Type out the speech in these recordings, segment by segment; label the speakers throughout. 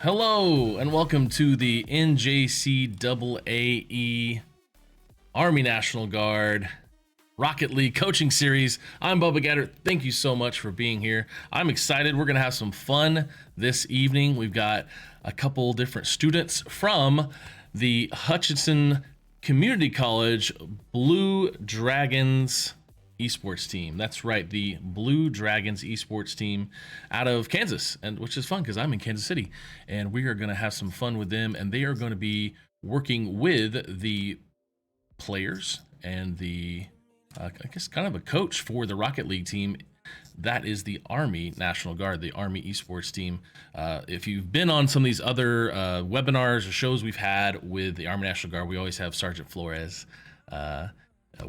Speaker 1: Hello and welcome to the NJCAAE Army National Guard Rocket League coaching series. I'm Bubba Gaddard. Thank you so much for being here. I'm excited. We're going to have some fun this evening. We've got a couple different students from the Hutchinson Community College Blue Dragons Esports team. That's right, the Blue Dragons Esports team out of Kansas, and which is fun because I'm in Kansas City, and we are going to have some fun with them, and they are going to be working with the players and the I guess kind of a coach for the Rocket League team. That is the Army National Guard, the Army Esports team. If you've been on some of these other webinars or shows we've had with the Army National Guard, we always have Sergeant Flores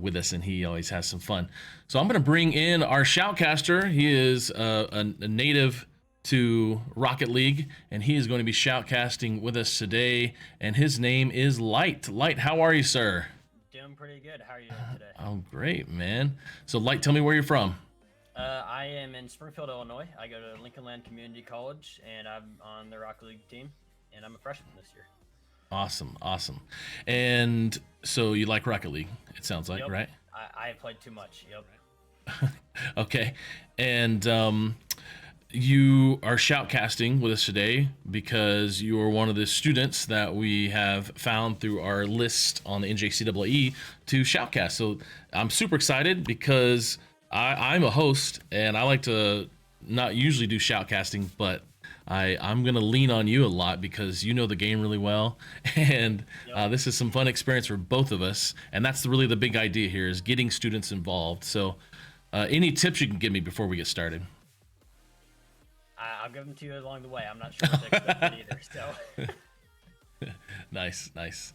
Speaker 1: with us, and he always has some fun. So I'm going to bring in our shoutcaster. He is a native to Rocket League, and he is going to be shoutcasting with us today, and his name is Light. Light, how are you, sir?
Speaker 2: Doing pretty good. How are you doing today?
Speaker 1: Oh, great, man. So Light, tell me where you're from.
Speaker 2: I am in Springfield, Illinois. I go to Lincoln Land Community College, and I'm on the Rocket League team, and I'm a freshman this year.
Speaker 1: Awesome, awesome. And so you like Rocket League, it sounds like,
Speaker 2: Yep.
Speaker 1: right?
Speaker 2: I have played too much. Yep.
Speaker 1: Okay. And you are shoutcasting with us today because you are one of the students that we have found through our list on the NJCAA to shoutcast. So I'm super excited because I'm a host and I like to not usually do shoutcasting, but I'm going to lean on you a lot because you know the game really well, and this is some fun experience for both of us, and that's really the big idea here is getting students involved. So any tips you can give me before we get started?
Speaker 2: I'll give them to you along the way. I'm not sure what to expect either. So.
Speaker 1: Nice, nice.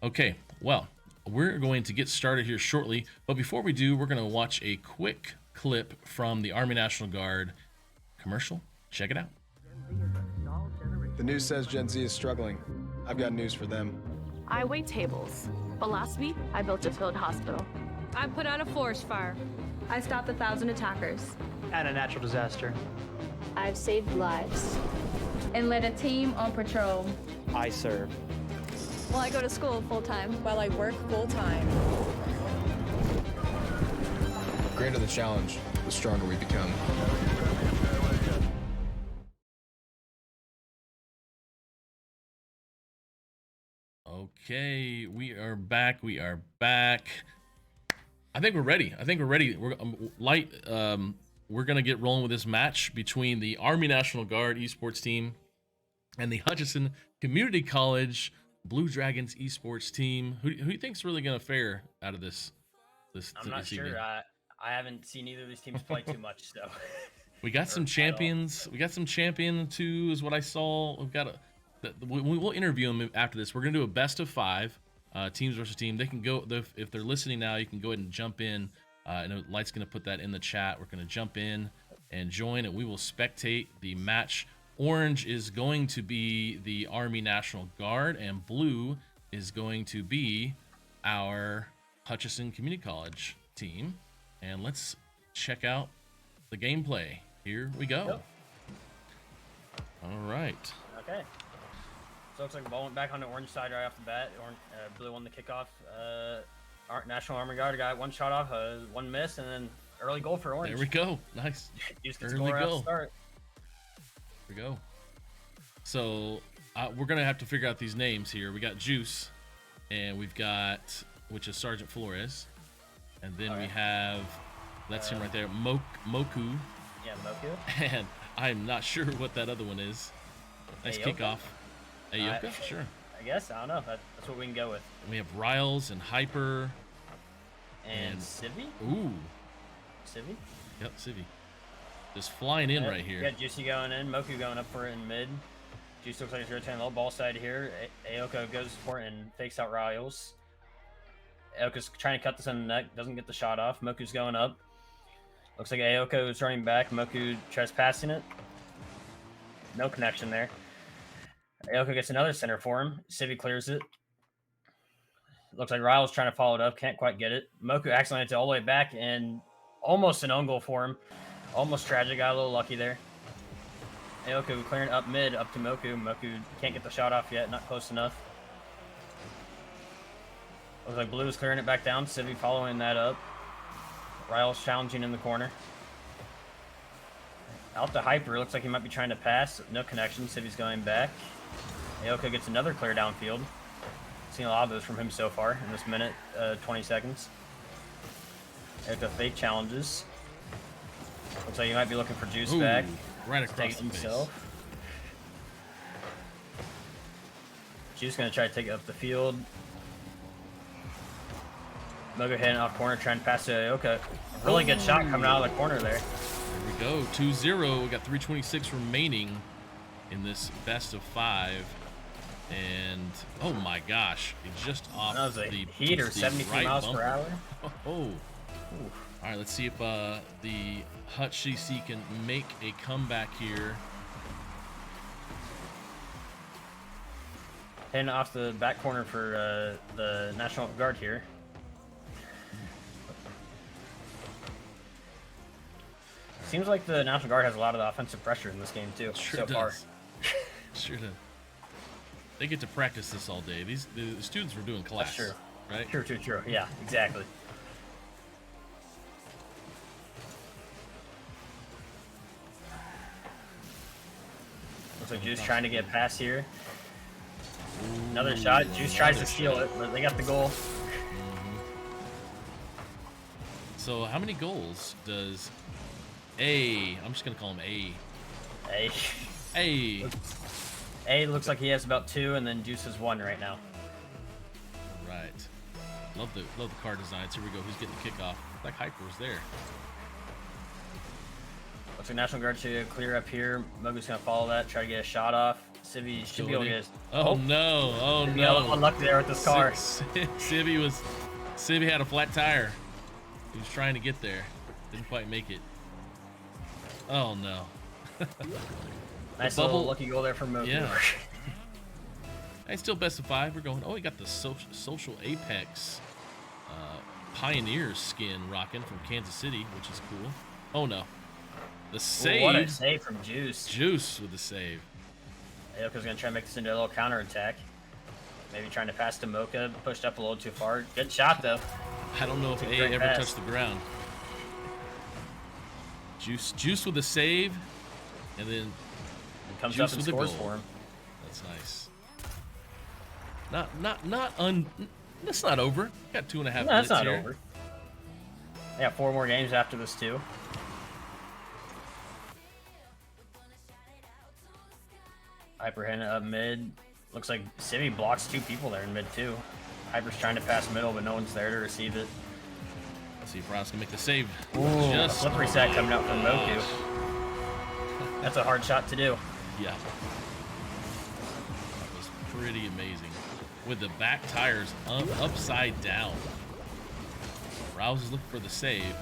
Speaker 1: Okay, well, we're going to get started here shortly, but before we do, we're going to watch a quick clip from the Army National Guard commercial. Check it out.
Speaker 3: The news says Gen Z is struggling. I've got news for them.
Speaker 4: I wait tables, but last week I built a field hospital.
Speaker 5: I put out a forest fire.
Speaker 6: I stopped 1,000 attackers.
Speaker 7: At a natural disaster.
Speaker 8: I've saved lives.
Speaker 6: And led a team on patrol.
Speaker 7: I serve.
Speaker 5: Well, I go to school full-time.
Speaker 9: While I work full-time.
Speaker 3: The greater the challenge, the stronger we become.
Speaker 1: Okay, we are back. We are back. I think we're ready. We're Light. We're gonna get rolling with this match between the Army National Guard Esports team and the Hutchinson Community College Blue Dragons Esports team. Who do you think's really gonna fare out of this?
Speaker 2: I'm not sure.
Speaker 1: Evening?
Speaker 2: I haven't seen either of these teams play too much, so.
Speaker 1: We got some champions. We got some champion too, is what I saw. We've got we'll interview them after this. We're gonna do a best of 5, teams versus team. They can go if they're listening now. You can go ahead and jump in. I know Light's gonna put that in the chat. We're gonna jump in and join, and we will spectate the match. Orange is going to be the Army National Guard, and blue is going to be our Hutchinson Community College team. And let's check out the gameplay. Here we go.
Speaker 2: Yep.
Speaker 1: All right.
Speaker 2: Okay. So it looks like the ball went back on the orange side right off the bat. Blue won the kickoff. National Army Guard got one shot off, one miss, and then early goal for orange.
Speaker 1: There we go. Nice.
Speaker 2: Early goal. Start.
Speaker 1: Here we go. So we're gonna have to figure out these names here. We got Juice, and we've got, which is Sergeant Flores, and then we have, that's him right there, Moku.
Speaker 2: Yeah, Moku.
Speaker 1: And I'm not sure what that other one is. Nice
Speaker 2: Ayoka?
Speaker 1: kickoff. Ayoka, sure.
Speaker 2: I guess, I don't know. That's what we can go with.
Speaker 1: And we have Riles and Hyper.
Speaker 2: And Civi?
Speaker 1: Ooh.
Speaker 2: Civi?
Speaker 1: Yep, Civi. Just flying in right here.
Speaker 2: We got Juicy going in, Moku going up for it in mid. Juice looks like he's rotating the little ball side here. Ayoka goes for it and fakes out Riles. Ayoka's trying to cut this in the neck, doesn't get the shot off. Moku's going up. Looks like Ayoka is running back. Moku tries passing it. No connection there. Ayoka gets another center for him. Civi clears it. Looks like Riles trying to follow it up. Can't quite get it. Moku accidentally hits it all the way back and almost an own goal for him. Almost tragic. Got a little lucky there. Aoko clearing up mid, up to Moku. Moku can't get the shot off yet, not close enough. Looks like Blue is clearing it back down. Civi following that up. Ryle's challenging in the corner. Out to Hyper. Looks like he might be trying to pass. No connection. Civi's going back. Aoko gets another clear downfield. Seen a lot of those from him so far in this minute, 20 seconds. Aoko fake challenges. Looks like he might be looking for Juice back.
Speaker 1: Right across
Speaker 2: Take
Speaker 1: the
Speaker 2: himself.
Speaker 1: face.
Speaker 2: Juice gonna try to take it up the field. Mogo heading off corner, trying to pass to Aoka. Really good shot coming out of the corner there.
Speaker 1: There we go, 2-0. We got 3:26 remaining in this best of 5. And oh my gosh, it just off
Speaker 2: That was a
Speaker 1: the
Speaker 2: heater,
Speaker 1: the
Speaker 2: 73
Speaker 1: right
Speaker 2: miles
Speaker 1: bumper.
Speaker 2: per hour.
Speaker 1: Oh. All right, let's see if the Hutch CC can make a comeback here.
Speaker 2: Heading off the back corner for the National Guard here. Seems like the National Guard has a lot of the offensive pressure in this game too,
Speaker 1: Sure
Speaker 2: so
Speaker 1: does.
Speaker 2: far.
Speaker 1: Sure does. They get to practice this all day. The students were doing class,
Speaker 2: That's true.
Speaker 1: right?
Speaker 2: True. Yeah, exactly. Looks like Juice trying to get past here. Another shot. Juice tries to steal it, but they got the goal.
Speaker 1: So how many goals does A? I'm just gonna call him A. A.
Speaker 2: A looks like he has about 2, and then Juice has 1 right now.
Speaker 1: Right. Love the car designs. Here we go. Who's getting the kickoff? Like Hyper was there.
Speaker 2: Looks like National Guard should clear up here. Mogu's gonna follow that, try to get a shot off. Civi should be able to get his...
Speaker 1: Oh no! Oh
Speaker 2: Civi
Speaker 1: no!
Speaker 2: unlucky there with this car.
Speaker 1: Civi had a flat tire. He was trying to get there. Didn't quite make it. Oh no.
Speaker 2: Nice
Speaker 1: bubble-
Speaker 2: little lucky goal there from Mogu.
Speaker 1: Yeah. Hey, still best of 5. We're going. Oh, we got the Social Apex Pioneers skin rocking from Kansas City, which is cool. Oh no. The save.
Speaker 2: Ooh, what a save from Juice.
Speaker 1: Juice with the save.
Speaker 2: Ayoko's gonna try to make this into a little counter attack. Maybe trying to pass to Mocha, pushed up a little too far. Good shot though.
Speaker 1: I don't know if
Speaker 2: It's a
Speaker 1: A
Speaker 2: great
Speaker 1: ever
Speaker 2: pass.
Speaker 1: touched the ground. Juice with the save, and then
Speaker 2: Comes
Speaker 1: Juice
Speaker 2: up and
Speaker 1: with the
Speaker 2: scores
Speaker 1: goal.
Speaker 2: for him.
Speaker 1: That's nice. That's not over. Got 2.5
Speaker 2: No,
Speaker 1: minutes
Speaker 2: that's not
Speaker 1: here.
Speaker 2: over. Yeah, 4 more games after this too. Hyper hitting up mid. Looks like Civi blocks 2 people there in mid too. Hyper's trying to pass middle, but no one's there to receive it.
Speaker 1: Let's see if Rouse can make the save.
Speaker 2: A flip reset coming out from Moku.
Speaker 1: gosh.
Speaker 2: That's a hard shot to do.
Speaker 1: Yeah. That was pretty amazing. With the back tires upside down. Rouse is looking for the save.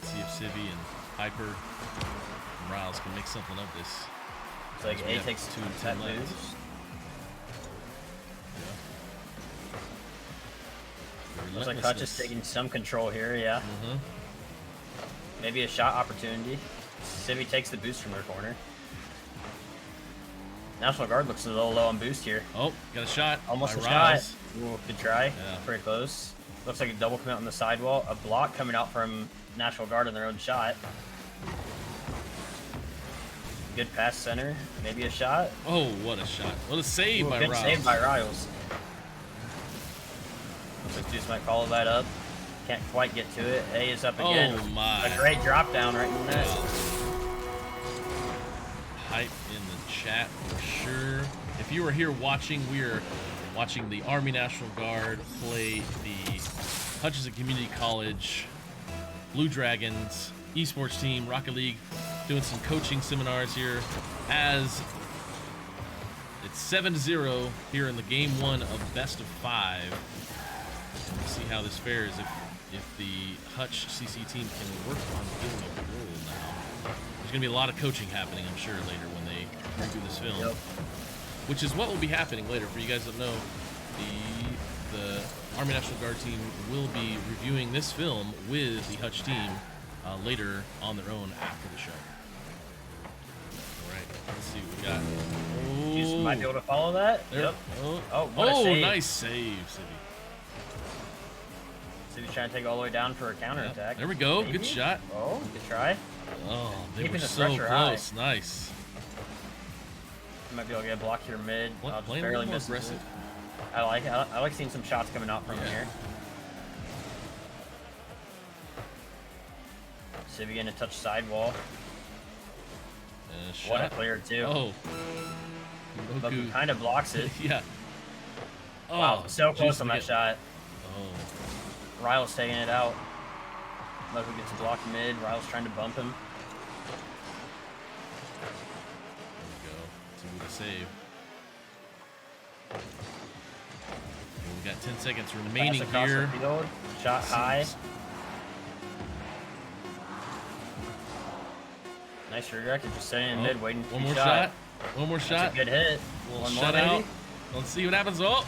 Speaker 1: Let's see if Civi and Hyper and Rouse can make something of this.
Speaker 2: It's like
Speaker 1: We
Speaker 2: A
Speaker 1: have
Speaker 2: takes
Speaker 1: 2 and
Speaker 2: 10
Speaker 1: 10 left.
Speaker 2: moves. Looks like Hutch is taking some control here, yeah. Maybe a shot opportunity. Civi takes the boost from her corner. National Guard looks a little low on boost here.
Speaker 1: Oh, got a shot.
Speaker 2: Almost
Speaker 1: by
Speaker 2: a shot.
Speaker 1: Rouse.
Speaker 2: Ooh, good try.
Speaker 1: Yeah.
Speaker 2: Pretty close. Looks like a double commit on the sidewall. A block coming out from National Guard on their own shot. Good pass center. Maybe a shot.
Speaker 1: Oh, what a shot. What a save
Speaker 2: Ooh,
Speaker 1: by
Speaker 2: good
Speaker 1: Rouse.
Speaker 2: save by Riles. Looks like Juice might follow that up. Can't quite get to it. A is up again.
Speaker 1: Oh, my.
Speaker 2: A great drop down right in the net.
Speaker 1: Hype in the chat for sure. If you were here watching, we are watching the Army National Guard play the Hutchinson Community College Blue Dragons esports team, Rocket League, doing some coaching seminars here as it's 7-0 here in the game 1 of best of 5. And we'll see how this fares if the Hutch CC team can work on getting a goal now. There's going to be a lot of coaching happening, I'm sure, later when they do this film.
Speaker 2: Yep.
Speaker 1: Which is what will be happening later. For you guys that know, the Army National Guard team will be reviewing this film with the Hutch team later on their own after the show.
Speaker 2: Might be able to follow that.
Speaker 1: There.
Speaker 2: Yep.
Speaker 1: Oh,
Speaker 2: what a save.
Speaker 1: nice save, City.
Speaker 2: City's trying to take it all the way down for a counterattack.
Speaker 1: There we go.
Speaker 2: Maybe?
Speaker 1: Good shot.
Speaker 2: Oh, good try.
Speaker 1: Oh, they
Speaker 2: Keeping
Speaker 1: were
Speaker 2: the
Speaker 1: so
Speaker 2: pressure
Speaker 1: close. Nice.
Speaker 2: Might be able to get a block here mid. Just
Speaker 1: Playing a
Speaker 2: barely
Speaker 1: little more
Speaker 2: missing it.
Speaker 1: aggressive.
Speaker 2: I like seeing some shots coming out from here. Civi getting a touch sidewall. What a clear too.
Speaker 1: Oh.
Speaker 2: Moku kind of blocks it.
Speaker 1: Yeah. Oh,
Speaker 2: Wow, so close
Speaker 1: geez,
Speaker 2: on that shot.
Speaker 1: Oh.
Speaker 2: Ryle's taking it out. Moku gets a block mid. Ryle's trying to bump him.
Speaker 1: There we go. It's a good save. And we got 10 seconds remaining
Speaker 2: Pass across
Speaker 1: here.
Speaker 2: the field. Shot high. Nice redirect. Just sitting in mid, waiting for
Speaker 1: One
Speaker 2: the
Speaker 1: more
Speaker 2: shot.
Speaker 1: shot. One more shot.
Speaker 2: That's a good hit.
Speaker 1: One
Speaker 2: more
Speaker 1: shut
Speaker 2: maybe.
Speaker 1: out. Let's see what happens. Oh.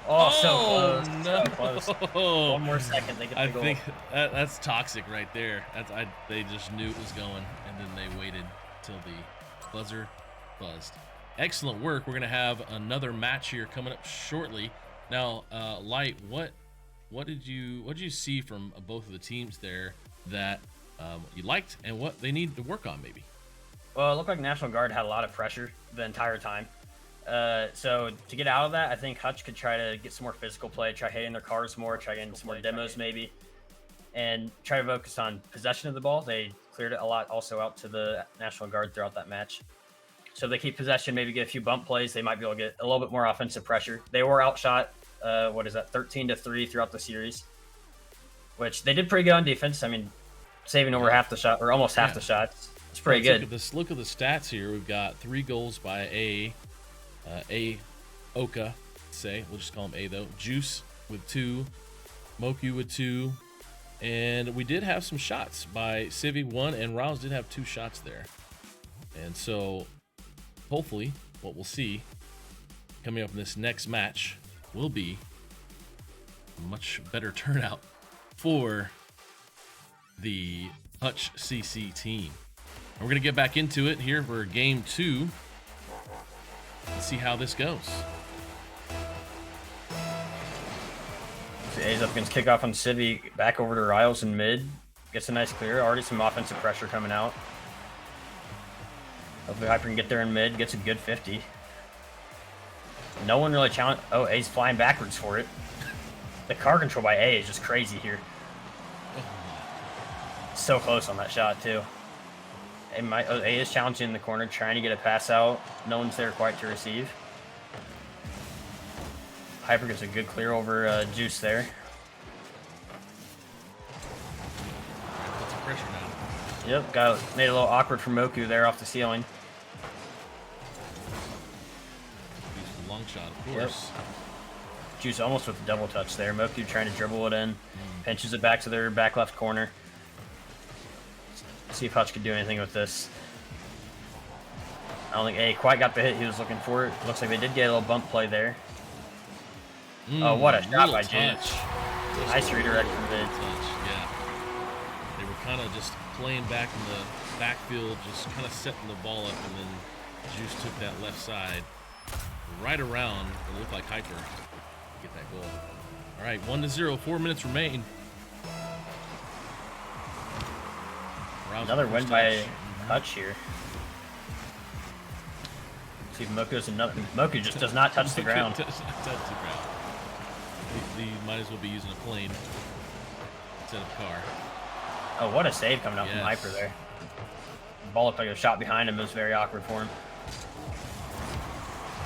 Speaker 2: Oh, so close.
Speaker 1: No.
Speaker 2: So close. One more second, they get the
Speaker 1: I
Speaker 2: goal.
Speaker 1: think that's toxic right there. They just knew it was going, and then they waited till the buzzer buzzed. Excellent work. We're gonna have another match here coming up shortly. Now, Light, what did you see from both of the teams there that you liked, and what they need to work on maybe?
Speaker 2: Well, it looked like National Guard had a lot of pressure the entire time. So to get out of that, I think Hutch could try to get some more physical play, try hitting their cars more, try getting some more demos maybe, and try to focus on possession of the ball. They cleared it a lot also out to the National Guard throughout that match. So if they keep possession, maybe get a few bump plays, they might be able to get a little bit more offensive pressure. They were outshot, 13-3 throughout the series, which they did pretty good on defense. I mean, saving over half the shot, or almost half the shots. It's pretty good.
Speaker 1: Look at the stats here. We've got 3 goals by Oka, say. We'll just call him A though. Juice with 2, Moku with 2, and we did have some shots by Civi 1, and Rouse did have 2 shots there. And so hopefully what we'll see coming up in this next match will be a much better turnout for the Hutch CC team. And we're going to get back into it here for game 2 and see how this goes.
Speaker 2: So A's up against kickoff on Civi, back over to Riles in mid. Gets a nice clear. Already some offensive pressure coming out. Hopefully Hyper can get there in mid, gets a good 50. No one really challenged. Oh, A's flying backwards for it. The car control by A is just crazy here. So close on that shot too. A is challenging in the corner, trying to get a pass out. No one's there quite to receive. Hyper gets a good clear over Juice there.
Speaker 1: Put some pressure now.
Speaker 2: Yep, made it a little awkward for Moku there off the ceiling.
Speaker 1: Use the long shot, of course.
Speaker 2: Yep. Juice almost with a double touch there. Moku trying to dribble it in. Pinches it back to their back left corner. See if Hutch could do anything with this. I don't think A quite got the hit he was looking for. It looks like they did get a little bump play there. Oh, what a shot by Juice. Nice redirect from mid.
Speaker 1: Yeah. They were kind of just playing back in the backfield, just kind of setting the ball up, and then Juice took that left side right around. It looked like Hyper to get that goal. All right, 1-0, 4 minutes remain.
Speaker 2: Another win by Hutch here. See if Moku's another. Moku just does not touch the ground.
Speaker 1: Does not touch the ground. He might as well be using a plane instead of a car.
Speaker 2: Oh, what a save coming out from Hyper there. The ball looked like a shot behind him. It was very awkward for him.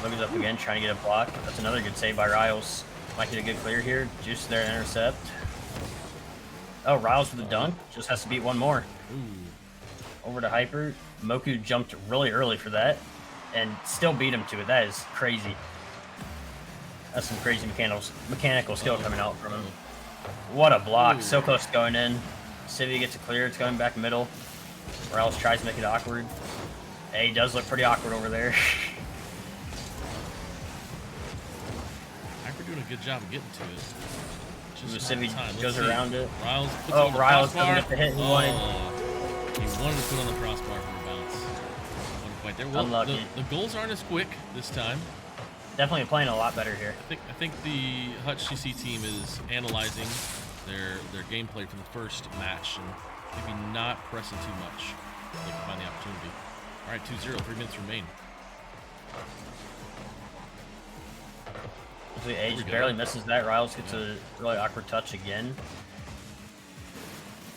Speaker 2: Moku's up again, trying to get a block. That's another good save by Riles. Might get a good clear here. Juice there to intercept. Oh, Riles with the dunk. Just has to beat one more.
Speaker 1: Ooh.
Speaker 2: Over to Hyper. Moku jumped really early for that and still beat him to it. That is crazy. That's some crazy mechanical skill coming out from him. What a block. So close to going in. Civi gets a clear. It's going back middle. Riles tries to make it awkward. A does look pretty awkward over there.
Speaker 1: Hyper doing a good job of getting to it.
Speaker 2: Civi goes around it.
Speaker 1: Riles puts
Speaker 2: Oh,
Speaker 1: on the
Speaker 2: Riles
Speaker 1: crossbar.
Speaker 2: doesn't get the hit he wanted.
Speaker 1: He wanted to put on the crossbar for a bounce. What a point there. Well,
Speaker 2: Unlucky.
Speaker 1: the goals aren't as quick this time.
Speaker 2: Definitely playing a lot better here.
Speaker 1: I think the Hutch CC team is analyzing their gameplay from the first match and maybe not pressing too much. They can find the opportunity. All right, 2-0, 3 minutes remain.
Speaker 2: A just barely misses that. Riles gets a really awkward touch again.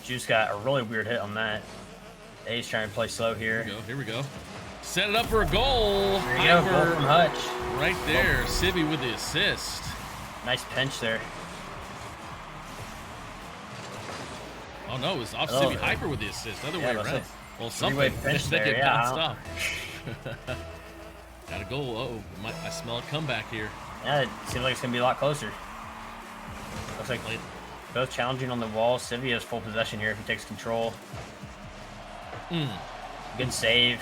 Speaker 2: Juice got a really weird hit on that. A's trying to play slow here.
Speaker 1: Here we go. Set it up for a goal.
Speaker 2: There you go, goal from Hutch.
Speaker 1: Right there, Sibby with the assist.
Speaker 2: Nice pinch there.
Speaker 1: Oh no, it was off Sibby Hyper with the assist. Other way around. Well,
Speaker 2: Three-way
Speaker 1: something.
Speaker 2: pinch
Speaker 1: They
Speaker 2: there,
Speaker 1: get
Speaker 2: yeah,
Speaker 1: bounced off. Got a goal. Uh-oh, I smell a comeback here.
Speaker 2: Yeah, it seems like it's going to be a lot closer. Looks like both challenging on the wall. Sivy has full possession here if he takes control. Good save.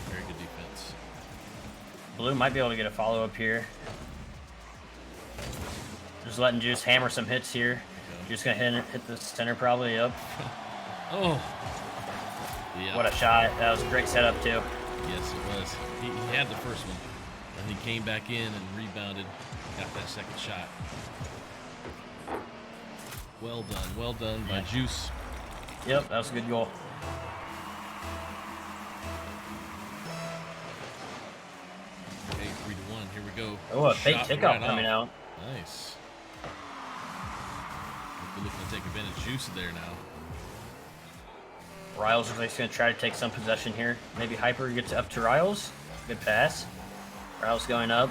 Speaker 1: Very good defense.
Speaker 2: Blue might be able to get a follow-up here. Just letting Juice hammer some hits here. Juice going to hit the center probably up.
Speaker 1: Oh. Yeah.
Speaker 2: What a shot. That was a great setup, too.
Speaker 1: Yes, it was. He had the first one. And he came back in and rebounded. Got that second shot. Well done by Juice.
Speaker 2: Yep, that was a good goal.
Speaker 1: Okay, 3-1. Here we go.
Speaker 2: Oh, a fake
Speaker 1: Shot
Speaker 2: kickoff
Speaker 1: right
Speaker 2: coming
Speaker 1: off.
Speaker 2: out.
Speaker 1: Nice. We're looking to take advantage of Juice there now.
Speaker 2: Riles is going to try to take some possession here. Maybe Hyper gets up to Riles. Good pass. Riles going up.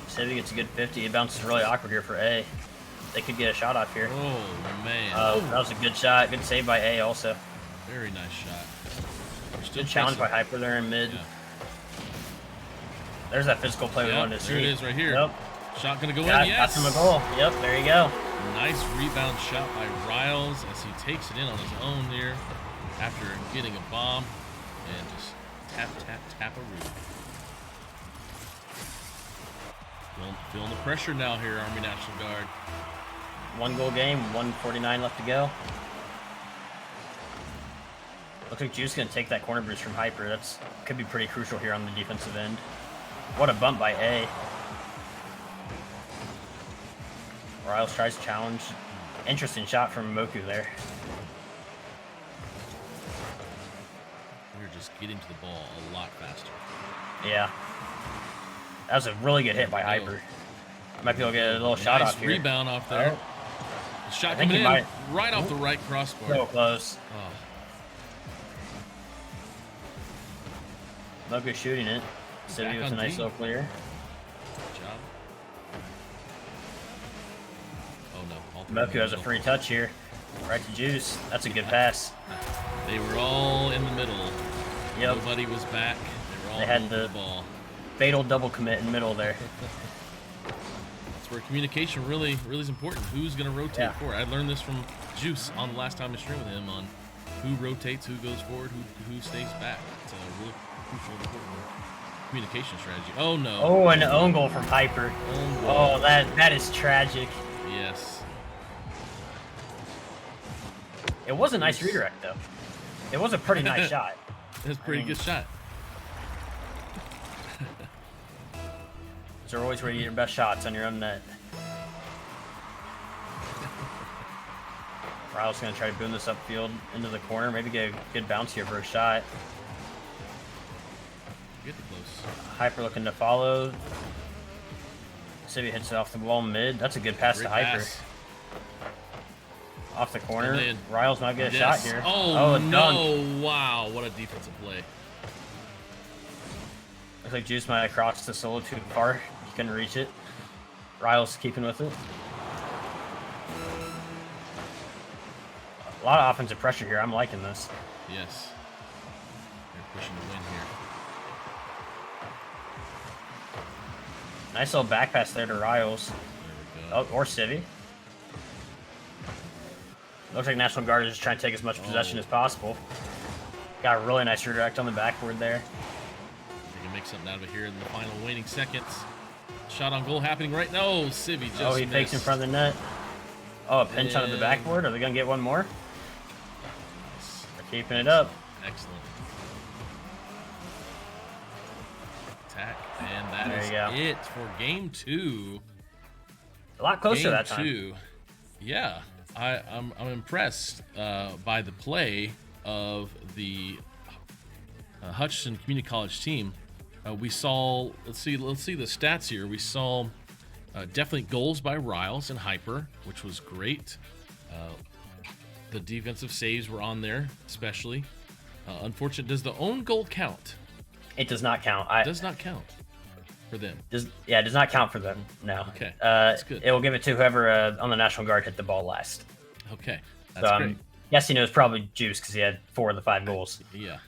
Speaker 2: Sivy gets a good 50. It bounces really awkward here for A. They could get a shot off here.
Speaker 1: Oh, man.
Speaker 2: That was a good shot. Good save by A also.
Speaker 1: Very nice shot. We're still
Speaker 2: Good challenge by
Speaker 1: chasing.
Speaker 2: Hyper there in mid.
Speaker 1: Yeah.
Speaker 2: There's that physical play we wanted to see.
Speaker 1: There it is right here.
Speaker 2: Yep.
Speaker 1: Shot gonna go
Speaker 2: Got
Speaker 1: in, yes.
Speaker 2: him a goal. Yep, there you go.
Speaker 1: Nice rebound shot by Riles as he takes it in on his own there after getting a bomb and just tap a root. Feeling the pressure now here, Army National Guard.
Speaker 2: 1 goal game, 1:49 left to go. Looks like Juice gonna take that corner boost from Hyper. That's could be pretty crucial here on the defensive end. What a bump by A. Riles tries to challenge. Interesting shot from Moku there.
Speaker 1: We're just getting to the ball a lot faster.
Speaker 2: Yeah. That was a really good hit by Hyper. Might be able to get a little shot
Speaker 1: Nice
Speaker 2: off here.
Speaker 1: rebound off there. The shot
Speaker 2: think
Speaker 1: coming
Speaker 2: he
Speaker 1: in
Speaker 2: might-
Speaker 1: right off the right crossbar.
Speaker 2: So close.
Speaker 1: Oh,
Speaker 2: Moku shooting it. City
Speaker 1: Back
Speaker 2: with
Speaker 1: on
Speaker 2: a nice
Speaker 1: D.
Speaker 2: little clear.
Speaker 1: good job. Oh no. all through
Speaker 2: Moku
Speaker 1: the
Speaker 2: has a
Speaker 1: middle.
Speaker 2: free touch here. Right to Juice. That's a good pass.
Speaker 1: They were all in the middle.
Speaker 2: Yep.
Speaker 1: Nobody was back. They were all
Speaker 2: They had
Speaker 1: over
Speaker 2: the-
Speaker 1: the ball.
Speaker 2: Fatal double commit in middle there.
Speaker 1: That's where communication really is important. Who's going to rotate
Speaker 2: Yeah.
Speaker 1: forward? I learned this from Juice on the last time I streamed with him on who rotates, who goes forward, who stays back. It's a really crucial, important communication strategy. Oh no.
Speaker 2: Oh, an own goal from Hyper.
Speaker 1: Own goal.
Speaker 2: Oh, that is tragic.
Speaker 1: Yes.
Speaker 2: It was a nice redirect though. It was a pretty nice shot.
Speaker 1: That's a pretty good shot.
Speaker 2: Those are always where you get your best shots on your own net. Riles gonna try to boom this upfield into the corner. Maybe get a good bounce here for a shot.
Speaker 1: Get close.
Speaker 2: Hyper looking to follow. City hits it off the wall mid. That's a good pass
Speaker 1: Great
Speaker 2: to Hyper.
Speaker 1: pass.
Speaker 2: Off the corner.
Speaker 1: And then-
Speaker 2: Riles might get a
Speaker 1: Yes.
Speaker 2: shot here.
Speaker 1: Oh,
Speaker 2: a
Speaker 1: no.
Speaker 2: dunk.
Speaker 1: Wow. What a defensive play.
Speaker 2: Looks like Juice might have crossed the solo too far. He couldn't reach it. Riles keeping with it. A lot of offensive pressure here. I'm liking this.
Speaker 1: Yes. They're pushing to win here.
Speaker 2: Nice little back pass there to Riles.
Speaker 1: There we go.
Speaker 2: Oh, or Civvy. Looks like National Guard is just trying to take as much possession as possible. Got a really nice redirect on the backboard there.
Speaker 1: They can make something out of it here in the final waning seconds. Shot on goal happening right now. Oh, Civvy just
Speaker 2: Oh, he fakes in
Speaker 1: missed.
Speaker 2: front of the net. Oh, a pinch onto the
Speaker 1: And-
Speaker 2: backboard. Are they going to get one more?
Speaker 1: Nice.
Speaker 2: They're keeping it up.
Speaker 1: Excellent. Attack, and that
Speaker 2: There
Speaker 1: is
Speaker 2: you go.
Speaker 1: it for game 2.
Speaker 2: A lot closer
Speaker 1: Game
Speaker 2: that time.
Speaker 1: 2. Yeah, I'm impressed by the play of the Hutchinson Community College team. We saw, let's see the stats here. We saw definitely goals by Riles and Hyper, which was great. The defensive saves were on there, especially. Unfortunate. Does the own goal count?
Speaker 2: It does not count.
Speaker 1: Does not count for them.
Speaker 2: It does not count for them. No.
Speaker 1: Okay, that's good.
Speaker 2: It will give it to whoever on the National Guard hit the ball last.
Speaker 1: Okay,
Speaker 2: So
Speaker 1: that's
Speaker 2: I'm
Speaker 1: great.
Speaker 2: guessing it was probably Juice because he had 4 of the 5 goals.
Speaker 1: Yeah.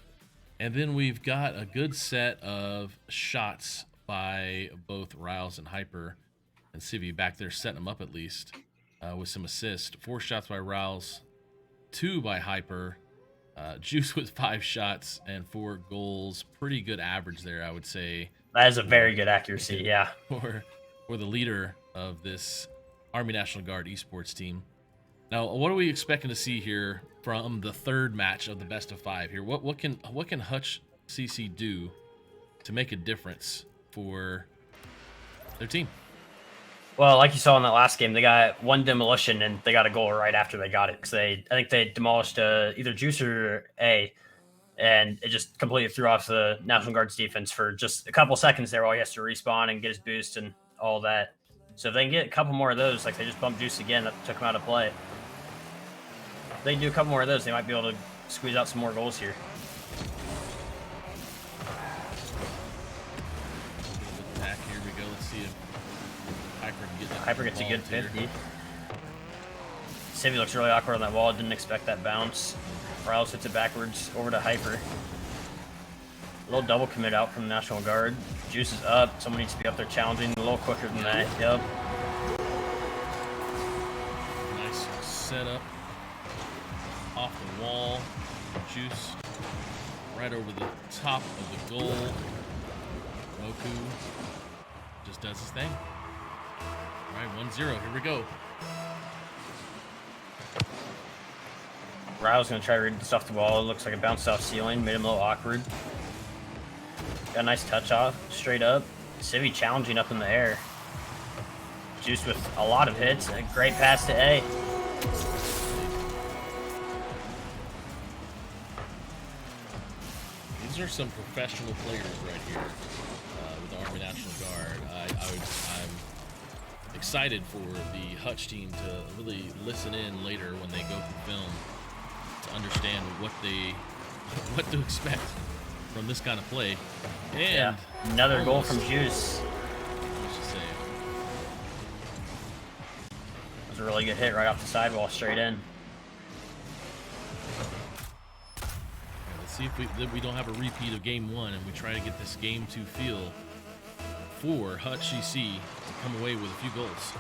Speaker 1: And then we've got a good set of shots by both Riles and Hyper and Civi back there setting them up at least with some assists. 4 shots by Riles, 2 by Hyper. Juice with 5 shots and 4 goals. Pretty good average there, I would say,
Speaker 2: That is a very good accuracy. Yeah.
Speaker 1: for the leader of this Army National Guard esports team. Now, what are we expecting to see here from the 3rd match of the best of 5 here? What can Hutch CC do to make a difference for their team?
Speaker 2: Well, like you saw in that last game, they got 1 demolition and they got a goal right after they got it because I think they demolished either Juice or A, and it just completely threw off the National Guard's defense for just a couple seconds there while he has to respawn and get his boost and all that. So if they can get a couple more of those, like they just bumped Juice again, that took him out of play. If they do a couple more of those, they might be able to squeeze out some more goals here.
Speaker 1: Attack, here we go. Let's see if Hyper can get that.
Speaker 2: Hyper gets a
Speaker 1: ball
Speaker 2: good
Speaker 1: here.
Speaker 2: 50. Civi looks really awkward on that wall. Didn't expect that bounce. Riles hits it backwards over to Hyper. A little double commit out from the National Guard. Juice is up. Someone needs to be up there challenging a little quicker than that. Yep.
Speaker 1: Nice setup off the wall. Juice right over the top of the goal. Moku just does his thing. All right, 1-0. Here we go.
Speaker 2: Riles gonna try to read stuff the wall. It looks like it bounced off ceiling, made him a little awkward. Got a nice touch off, straight up. Civi challenging up in the air. Juice with a lot of hits. A great pass to A.
Speaker 1: These are some professional players right here with the Army National Guard. I'm excited for the Hutch team to really listen in later when they go through film to understand what to expect from this kind of play. And
Speaker 2: Yeah. Another goal from Juice.
Speaker 1: let's just say,
Speaker 2: It was a really good hit right off the sidewall, straight in.
Speaker 1: let's see if we don't have a repeat of game 1 and we try to get this game 2 feel for Hutch CC to come away with a few goals.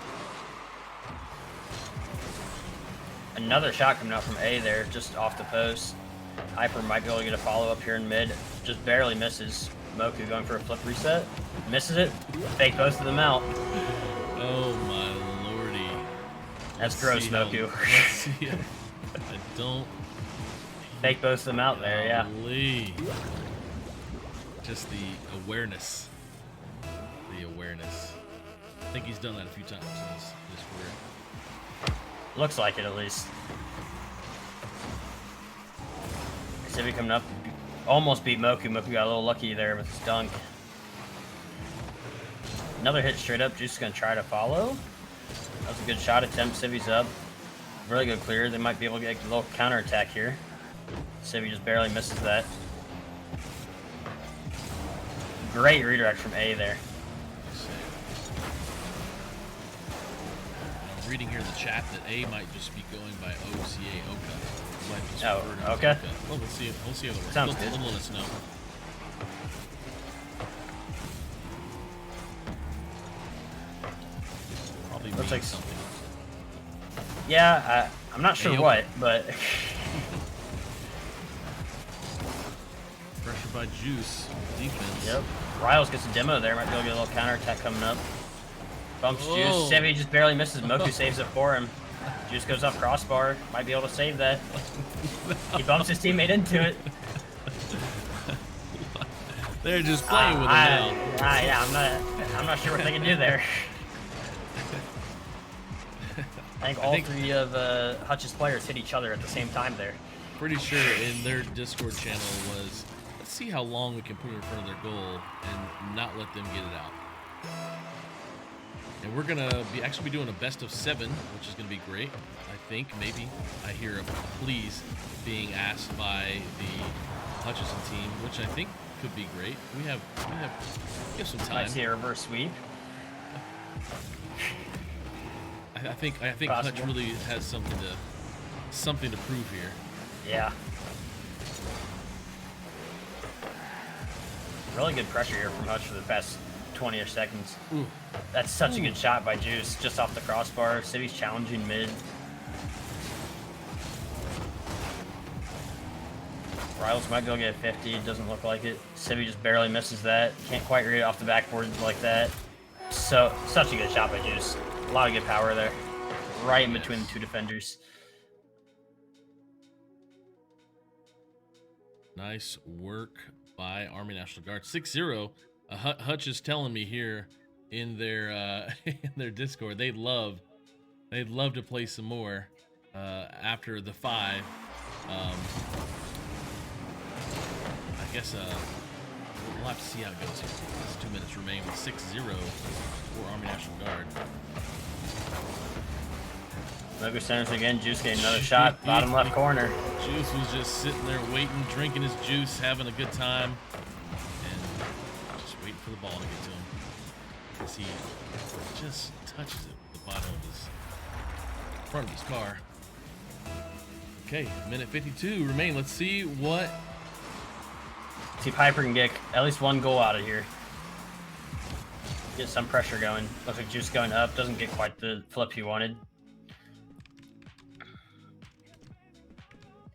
Speaker 2: Another shot coming out from A there, just off the post. Hyper might be able to get a follow-up here in mid. Just barely misses. Moku going for a flip reset. Misses it. Fake both of them out.
Speaker 1: Oh my lordy.
Speaker 2: That's
Speaker 1: Let's
Speaker 2: gross,
Speaker 1: see how-
Speaker 2: Moku.
Speaker 1: Let's see it. I don't.
Speaker 2: Fake both of them out there, yeah.
Speaker 1: Golly. Just the awareness. The awareness. I think he's done that a few times in his career.
Speaker 2: Looks like it, at least. Civi coming up. Almost beat Moku. Moku got a little lucky there with his dunk. Another hit straight up. Juice is going to try to follow. That was a good shot attempt. Civi's up. Really good clear. They might be able to get a little counterattack here. Civi just barely misses that. Great redirect from A there.
Speaker 1: I'm reading here in the chat that A might just be going by OCA Oka. Might just
Speaker 2: Oh,
Speaker 1: refer to him as
Speaker 2: okay.
Speaker 1: Oka. Well, we'll see how that works.
Speaker 2: Sounds
Speaker 1: They'll
Speaker 2: good.
Speaker 1: let us know. Probably
Speaker 2: Looks
Speaker 1: means
Speaker 2: like-
Speaker 1: something.
Speaker 2: Yeah, I'm not sure
Speaker 1: Hey,
Speaker 2: what, but
Speaker 1: Pressure by Juice. Defense.
Speaker 2: yep. Riles gets a demo there. Might be able to get a little counterattack coming up. Bumps
Speaker 1: Oh.
Speaker 2: Juice. Civi just barely misses. Moku saves it for him. Juice goes off crossbar. Might be able to save that. He bumps his teammate into it.
Speaker 1: They're just playing with him now.
Speaker 2: Yeah, I'm not sure what they can do there. I think all three of Hutch's players hit each other at the same time there.
Speaker 1: Pretty sure in their Discord channel was, let's see how long we can put in front of their goal and not let them get it out. And we're gonna be doing a best of 7, which is gonna be great. I think maybe I hear a please being asked by the Hutchison team, which I think could be great. We have some time.
Speaker 2: I see a reverse sweep.
Speaker 1: I think Hutch really has something to prove here.
Speaker 2: Yeah. Really good pressure here from Hutch for the past 20-ish seconds.
Speaker 1: Ooh.
Speaker 2: That's such a good shot by Juice, just off the crossbar. Civi's challenging mid. Riles might be able to get a 50. It doesn't look like it. Civi just barely misses that. Can't quite read it off the backboard like that. So, such a good shot by Juice. A lot of good power there. Right in between the two defenders.
Speaker 1: Nice work by Army National Guard. 6-0. Hutch is telling me here in their in their Discord they'd love to play some more after the 5. I guess we'll have to see how it goes here. There's 2 minutes remain with 6-0 for Army National Guard.
Speaker 2: Moku centers again. Juice getting another shot. Bottom left corner.
Speaker 1: Juice was just sitting there waiting, drinking his juice, having a good time, and just waiting for the ball to get to him. As he just touches it with the bottom of his front of his car. Okay, minute 52 remain. Let's see
Speaker 2: if Piper can get at least one goal out of here. Get some pressure going. Looks like Juice going up. Doesn't get quite the flip he wanted.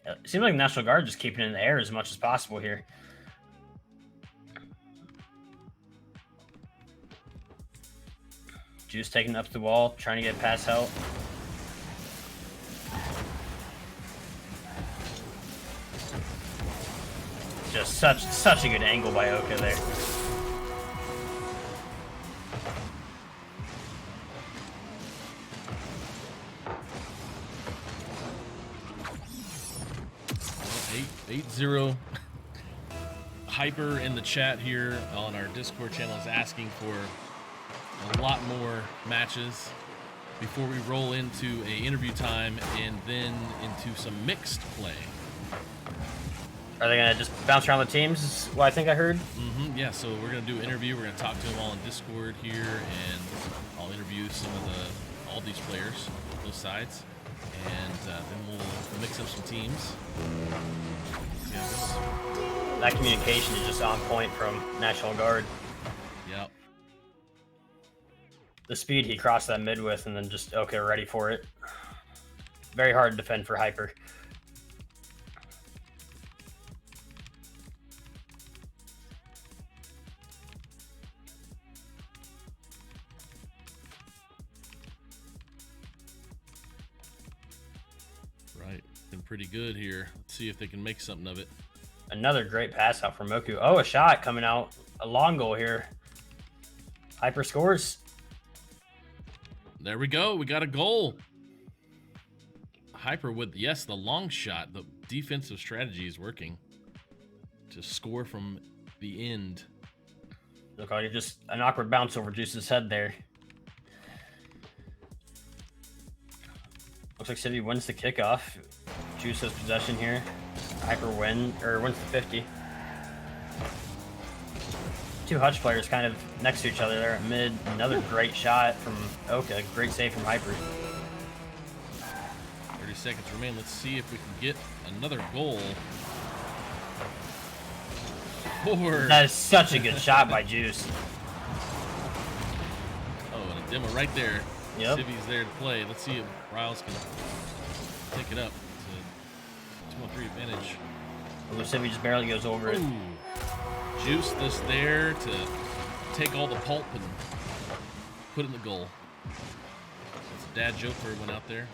Speaker 2: It seems like National Guard just keeping it in the air as much as possible here. Juice taking up the wall, trying to get past help. Just such a good angle by Oka there.
Speaker 1: well, 8-0. Hyper in the chat here on our Discord channel is asking for a lot more matches before we roll into a interview time and then into some mixed play.
Speaker 2: Are they gonna just bounce around the teams? Is what I think I heard.
Speaker 1: Yeah, so we're gonna do an interview. We're gonna talk to them all on Discord here, and I'll interview some of all these players, both sides, and then we'll mix up some teams. See how it goes.
Speaker 2: That communication is just on point from National Guard.
Speaker 1: Yep.
Speaker 2: The speed he crossed that mid with, and then just okay, ready for it. Very hard to defend for Hyper.
Speaker 1: Right, been pretty good here. Let's see if they can make something of it.
Speaker 2: Another great pass out from Moku. Oh, a shot coming out. A long goal here. Hyper scores.
Speaker 1: There we go. We got a goal. Hyper with, yes, the long shot. The defensive strategy is working to score from the end.
Speaker 2: Look, like just an awkward bounce over Juice's head there. Looks like City wins the kickoff. Juice has possession here. Hyper wins the 50. Two Hutch players kind of next to each other there at mid. Another great shot from Oka. Great save from Hyper.
Speaker 1: 30 seconds remain. Let's see if we can get another goal.
Speaker 2: That is such a good shot by Juice.
Speaker 1: Oh, and a demo right there.
Speaker 2: Yep.
Speaker 1: Civi's there to play. Let's see if Riles can pick it up. It's a 2-on-3 advantage.
Speaker 2: Civi just barely goes over it.
Speaker 1: Juice this there to take all the pulp and put it in the goal. That's a dad joke for everyone out there.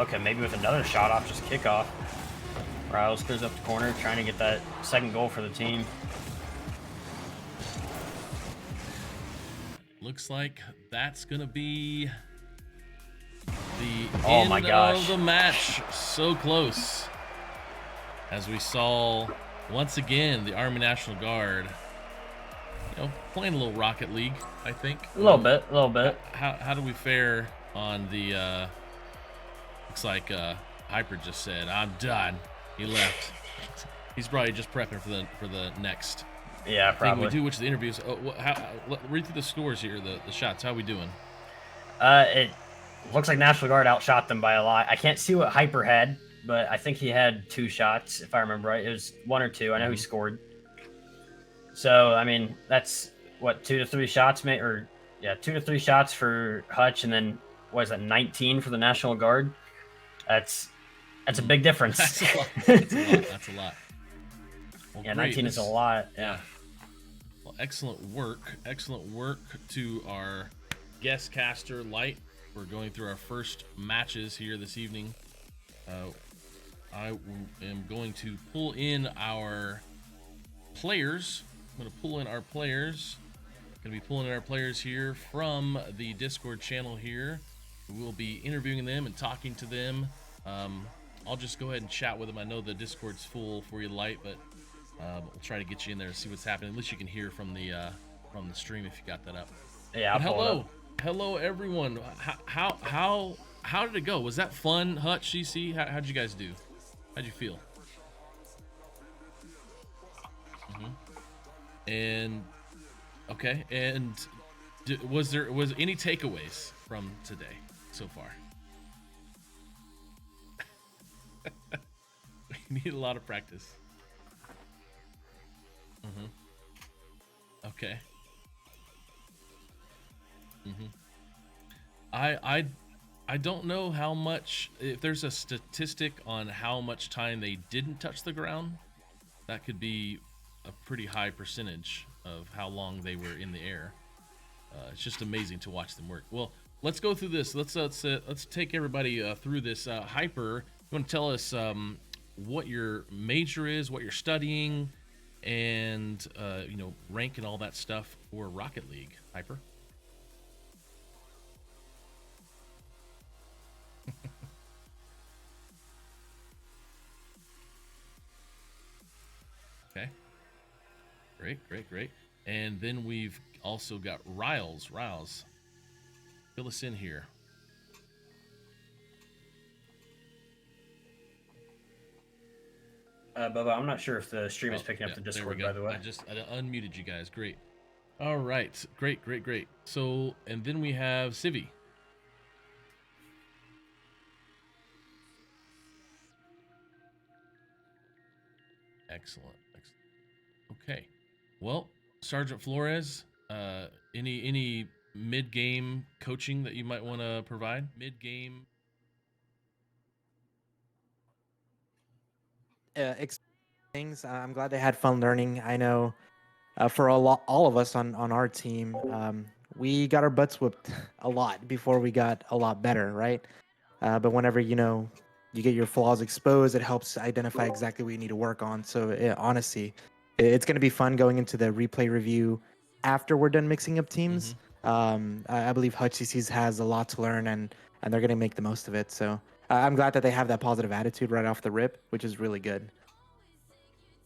Speaker 2: Okay, maybe with another shot off, just kickoff. Riles clears up the corner, trying to get that second goal for the team.
Speaker 1: Looks like that's gonna be the
Speaker 2: Oh my
Speaker 1: end
Speaker 2: gosh.
Speaker 1: of the match. So close. As we saw once again the Army National Guard, playing a little Rocket League, I think.
Speaker 2: A little bit.
Speaker 1: How do we fare on the? Looks like Hyper just said, "I'm done." He left. He's probably just prepping for the next.
Speaker 2: Yeah, probably.
Speaker 1: Thing we do, which is the interviews. Read through the scores here, the shots. How we doing?
Speaker 2: It looks like National Guard outshot them by a lot. I can't see what Hyper had, but I think he had 2 shots, if I remember right. It was 1 or 2. I know he scored. So, I mean, that's, what, 2 to 3 shots, 2 to 3 shots for Hutch, and then, what is that, 19 for the National Guard? That's a big difference.
Speaker 1: That's a lot. That's a lot. Well,
Speaker 2: yeah,
Speaker 1: great.
Speaker 2: 19 is a lot. Yeah.
Speaker 1: Well, excellent work. Excellent work to our guest caster, Light. We're going through our first matches here this evening. I am going to pull in our players. I'm going to pull in our players. Going to be pulling in our players here from the Discord channel here. We'll be interviewing them and talking to them. I'll just go ahead and chat with them. I know the Discord's full for you, Light, but we'll try to get you in there to see what's happening. At least you can hear from the stream if you got that up.
Speaker 2: Yeah.
Speaker 1: Hello everyone. How did it go? Was that fun, Hutch, CC? How'd you guys do? How'd you feel? And okay, and was any takeaways from today so far? We need a lot of practice. Okay. I don't know how much, if there's a statistic on how much time they didn't touch the ground. That could be a pretty high percentage of how long they were in the air. It's just amazing to watch them work. Well, let's go through this. Let's take everybody through this. Hyper, you want to tell us what your major is, what you're studying, and rank and all that stuff for Rocket League. Hyper. Okay. Great. And then we've also got Riles. Riles, fill us in here.
Speaker 2: Bubba, I'm not sure if the stream is picking up the Discord, by the way.
Speaker 1: I unmuted you guys. Great. All right. Great. So, and then we have Civi. Excellent. Okay. Well, Sergeant Flores, any mid-game coaching that you might want to provide? Mid-game.
Speaker 7: Things. I'm glad they had fun learning. I know for all of us on our team, we got our butts whooped a lot before we got a lot better, right? But whenever you get your flaws exposed, it helps identify exactly what you need to work on. So honestly, it's going to be fun going into the replay review after we're done mixing up teams. I believe Hutch CC's has a lot to learn, and they're going to make the most of it. So I'm glad that they have that positive attitude right off the rip, which is really good.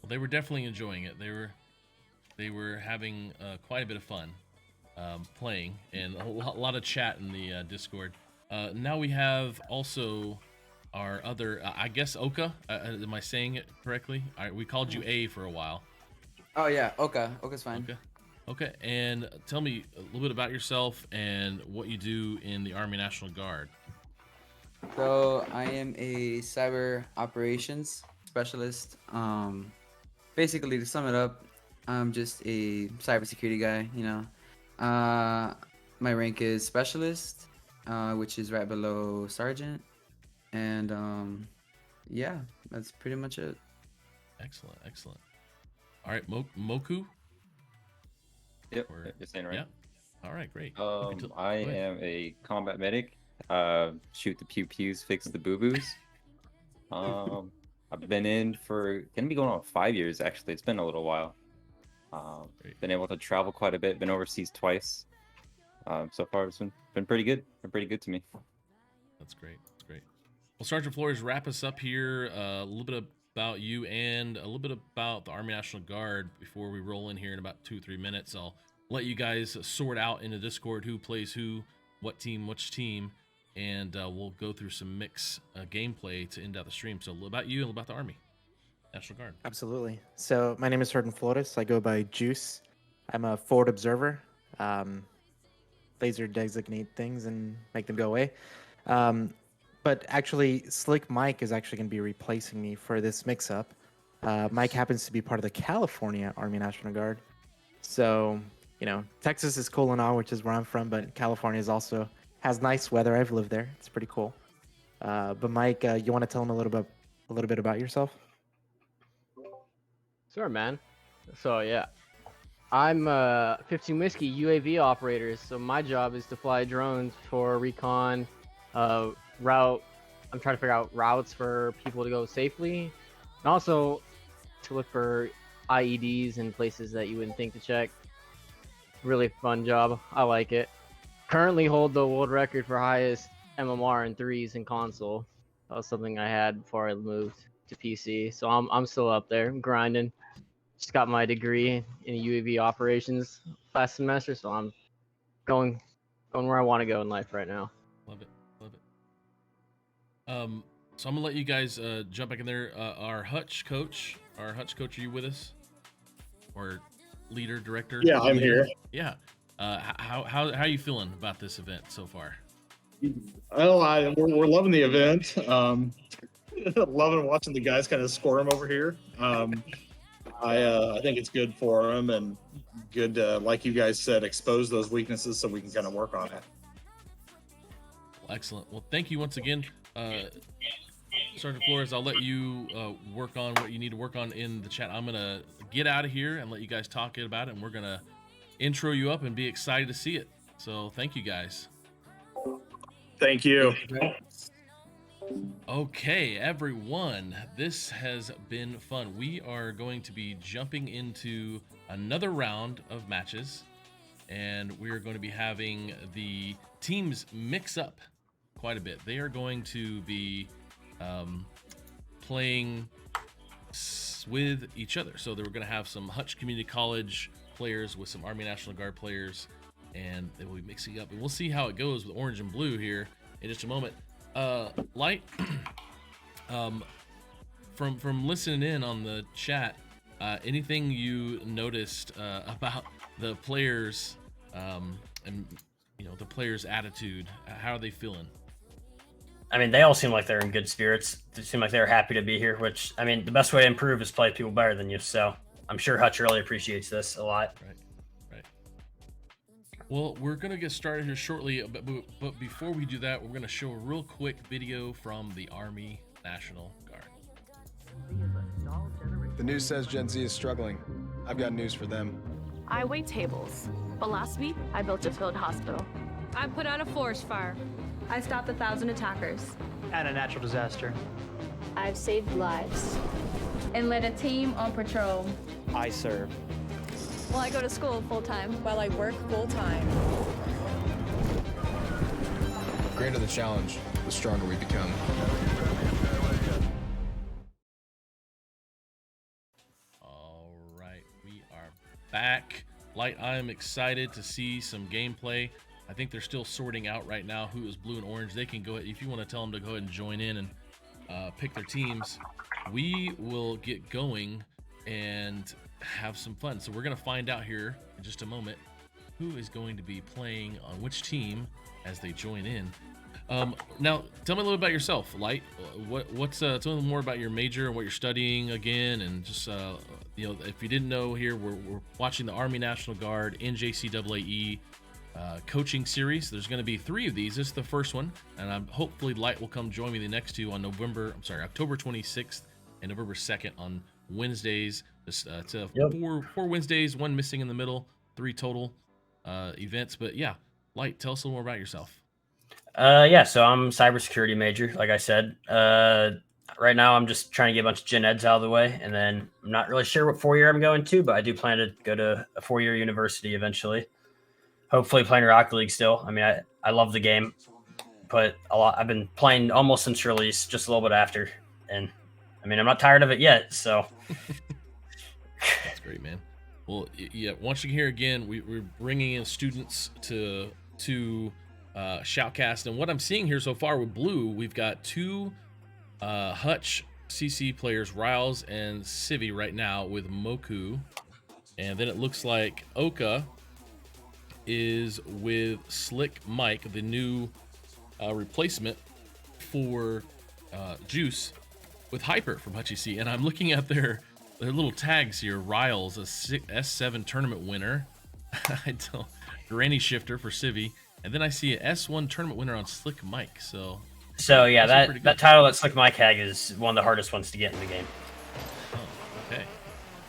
Speaker 1: Well, they were definitely enjoying it. They were having quite a bit of fun playing, and a lot of chat in the Discord. Now we have also our other, I guess, Oka. Am I saying it correctly? We called you A for a while.
Speaker 9: Oh yeah, Oka. Oka's fine.
Speaker 1: Okay. And tell me a little bit about yourself and what you do in the Army National Guard.
Speaker 9: So I am a cyber operations specialist. Basically, to sum it up, I'm just a cybersecurity guy. My rank is specialist, which is right below sergeant, and yeah, that's pretty much it.
Speaker 1: Excellent. All right, Moku.
Speaker 10: Yep, you're saying right.
Speaker 1: Yeah. All right, great.
Speaker 10: I am a combat medic. shoot the pew pews, fix the boo boos. I've been in for gonna be going on 5 years actually. It's been a little while. Been able to travel quite a bit. Been overseas twice. So far it's been pretty good. Been pretty good to me.
Speaker 1: That's great. That's great. Well, Sergeant Flores, wrap us up here. A little bit about you and a little bit about the Army National Guard before we roll in here in about 2-3 minutes. I'll let you guys sort out in the Discord who plays who, what team, which team, and we'll go through some mix gameplay to end out the stream. So a little about you and a little about the Army National Guard.
Speaker 7: Absolutely. So my name is Sergeant Flores. I go by Juice. I'm a forward observer. Laser designate things and make them go away. But actually, Slick Mike is actually going to be replacing me for this mix-up. Mike happens to be part of the California Army National Guard. So, you know, Texas is cool and all, which is where I'm from, but California is also has nice weather. I've lived there. It's pretty cool. But Mike, you want to tell him a little bit about yourself?
Speaker 11: Sure, man. So yeah, I'm 15 Whiskey UAV operator. So my job is to fly drones for recon, route. I'm trying to figure out routes for people to go safely, and also to look for IEDs in places that you wouldn't think to check. Really fun job. I like it. Currently hold the world record for highest MMR in threes in console. That was something I had before I moved to PC. So I'm still up there grinding. Just got my degree in UAV operations last semester, so I'm going where I want to go in life right now.
Speaker 1: Love it. Love it. So I'm gonna let you guys jump back in there. Our Hutch coach, are you with us? Or leader, director?
Speaker 12: Yeah, I'm
Speaker 1: leader?
Speaker 12: here.
Speaker 1: Yeah. How are you feeling about this event so far?
Speaker 12: Well, we're loving the event. Loving watching the guys kind of squirm over here. I think it's good for them and good, like you guys said, expose those weaknesses so we can kind of work on it.
Speaker 1: Well, excellent. Well, thank you once again, Sergeant Flores. I'll let you work on what you need to work on in the chat. I'm gonna get out of here and let you guys talk about it, and we're gonna intro you up and be excited to see it. So thank you guys.
Speaker 12: Thank you.
Speaker 1: Okay, everyone, this has been fun. We are going to be jumping into another round of matches, and we are going to be having the teams mix up quite a bit. They are going to be playing with each other. So we're going to have some Hutch Community College players with some Army National Guard players, and they will be mixing up. And we'll see how it goes with orange and blue here in just a moment. Light, from listening in on the chat, anything you noticed about the players, and the players' attitude? How are they feeling?
Speaker 2: I mean, they all seem like they're in good spirits. They seem like they're happy to be here, which, I mean, the best way to improve is play people better than you. So I'm sure Hutch really appreciates this a lot.
Speaker 1: Right. Well, we're going to get started here shortly, but before we do that, we're going to show a real quick video from the Army National Guard.
Speaker 3: The news says Gen Z is struggling. I've got news for them.
Speaker 4: I wait tables, but last week I built a field hospital.
Speaker 5: I put out a forest fire.
Speaker 6: I stopped 1,000 attackers.
Speaker 13: And a natural disaster.
Speaker 8: I've saved lives.
Speaker 6: And led a team on patrol.
Speaker 13: I serve.
Speaker 5: Well, I go to school full-time.
Speaker 14: While I work full-time.
Speaker 3: The greater the challenge, the stronger we become.
Speaker 1: All right, we are back. Light, I am excited to see some gameplay. I think they're still sorting out right now who is blue and orange. They can go ahead, if you want to tell them to go ahead and join in and pick their teams. We will get going and have some fun. So we're going to find out here in just a moment who is going to be playing on which team as they join in. Now, tell me a little about yourself, Light. Tell me more about your major and what you're studying again, and just if you didn't know, here we're watching the Army National Guard NJCAA coaching series. There's going to be 3 of these. This is the first one, and hopefully Light will come join me the next 2 on October 26th and November 2nd on Wednesdays. It's 4 Wednesdays, 1 missing in the middle, 3 total events. But yeah, Light, tell us a little more about yourself.
Speaker 2: Yeah, so I'm a cybersecurity major, like I said. Right now I'm just trying to get a bunch of gen eds out of the way, and then I'm not really sure what 4-year I'm going to, but I do plan to go to a 4-year university eventually. Hopefully playing Rocket League still. I mean, I love the game, but I've been playing almost since release, just a little bit after, and I mean, I'm not tired of it yet, so.
Speaker 1: That's great, man. Well, yeah, once you hear again, we're bringing in students to Shoutcast, and what I'm seeing here so far with Blue, we've got 2 Hutch CC players, Riles and Civi right now with Moku, and then it looks like Oka is with Slick Mike, the new replacement for Juice, with Hyper from Hutch CC, and I'm looking at their little tags here. Riles, a S7 tournament winner. Granny Shifter for Civi, and then I see a S1 tournament winner on Slick Mike. So
Speaker 2: Yeah, that title that Slick Mike had is one of the hardest ones to get in the game.
Speaker 1: Oh, okay.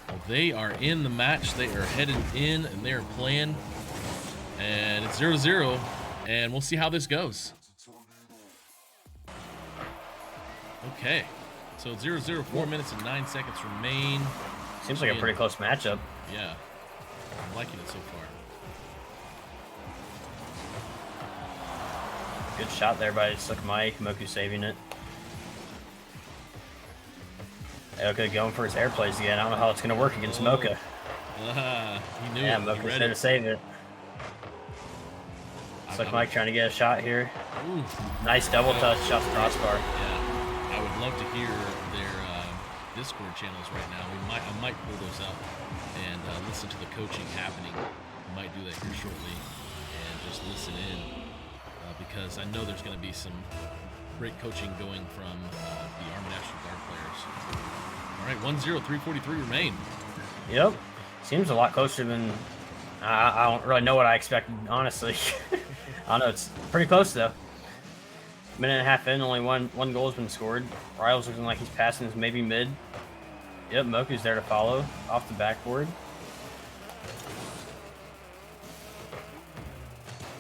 Speaker 1: Well, they are in the match. They are headed in, and they are playing, and it's 0-0, and we'll see how this goes. Okay. So 0-0, 4 minutes and 9 seconds remain.
Speaker 2: Seems like a pretty close matchup.
Speaker 1: Yeah. I'm liking it so far.
Speaker 2: Good shot there by Slick Mike. Moku saving it. Okay, going for his air plays again. I don't know how it's going to work against Mocha.
Speaker 1: He knew
Speaker 2: yeah,
Speaker 1: it.
Speaker 2: Mocha's there to save it. Slick Mike trying to get a shot here.
Speaker 1: Ooh.
Speaker 2: Nice double touch off the crossbar.
Speaker 1: Yeah. I would love to hear their Discord channels right now. I might pull those up and listen to the coaching happening. We might do that here shortly and just listen in because I know there's going to be some great coaching going from the Army National Guard players. All right, 1-0, 3:43 remain.
Speaker 2: Yep. Seems a lot closer than I don't really know what I expected, honestly. I don't know. It's pretty close, though. Minute and a half in, only one goal has been scored. Riles looking like he's passing this maybe mid. Yep, Moku's there to follow off the backboard.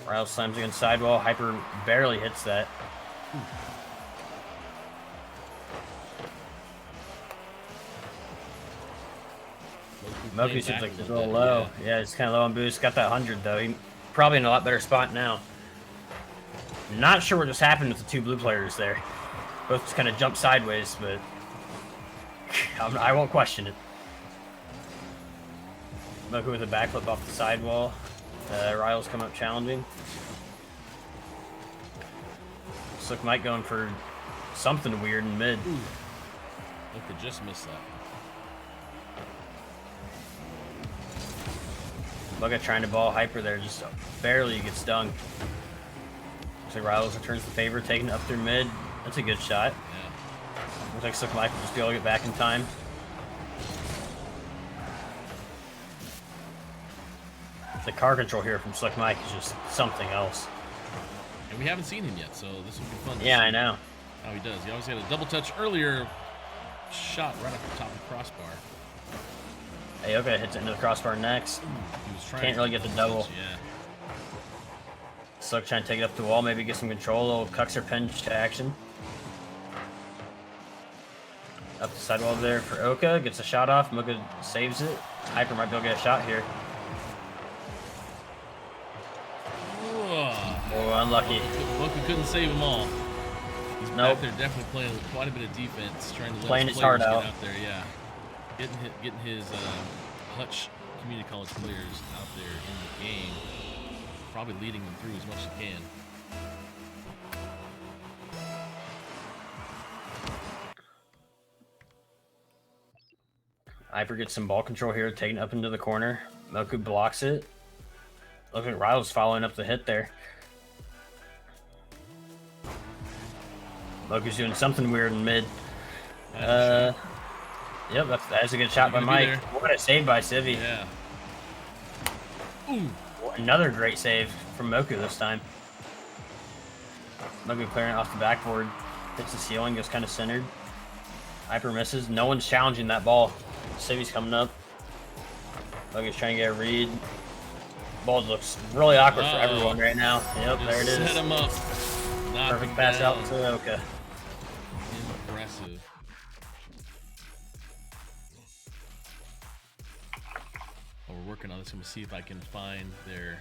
Speaker 2: Riles slams against sidewall. Hyper barely hits that. Moku seems like he's a little low. Yeah, it's kind of low on boost. Got that 100 though. He probably in a lot better spot now. Not sure what just happened with the 2 blue players there. Both just kind of jumped sideways, but I won't question it. Moku with a backflip off the sidewall. Riles come up challenging. Slick Mike going for something weird in mid.
Speaker 1: Moku just missed that.
Speaker 2: Bugga trying to ball Hyper there, just barely gets stung. Looks like Riles returns the favor, taking it up through mid. That's a good shot. Yeah. Looks like Slick Mike will just be able to get back in time. The car control here from Slick Mike is just something else.
Speaker 1: And we haven't seen him yet, so this will be fun.
Speaker 2: Yeah, I know.
Speaker 1: How he does. He always had a double touch earlier. Shot right off the top of the crossbar.
Speaker 2: Ayoka hits it into the crossbar next. Can't really get the double.
Speaker 1: Yeah.
Speaker 2: Slick trying to take it up the wall, maybe get some control. A little Cuxer pinch to action. Up the sidewall there for Oka. Gets a shot off. Moka saves it. Hyper might be able to get a shot here. Oh, unlucky.
Speaker 1: Moka couldn't save them all. He's back there definitely playing with quite a bit of defense, trying to let his players get out there. Yeah. Getting his Hutch community college players out there in the game, probably leading them through as much as he can.
Speaker 2: Hyper gets some ball control here, taking it up into the corner. Moku blocks it. Look at Riles following up the hit there. Moku's doing something weird in mid. Yep, that's a good shot by Mike. What a save by Civi.
Speaker 1: Yeah.
Speaker 2: Ooh. Another great save from Moku this time. Moku clearing off the backboard. Hits the ceiling, goes kind of centered. Hyper misses. No one's challenging that ball. Civi's coming up. Moku's trying to get a read. Ball looks really awkward for everyone right now. Yep, there it is.
Speaker 1: Set him up. knock
Speaker 2: Perfect
Speaker 1: him
Speaker 2: pass
Speaker 1: down.
Speaker 2: out to Oka.
Speaker 1: Impressive. Well, we're working on this. I'm gonna see if I can find their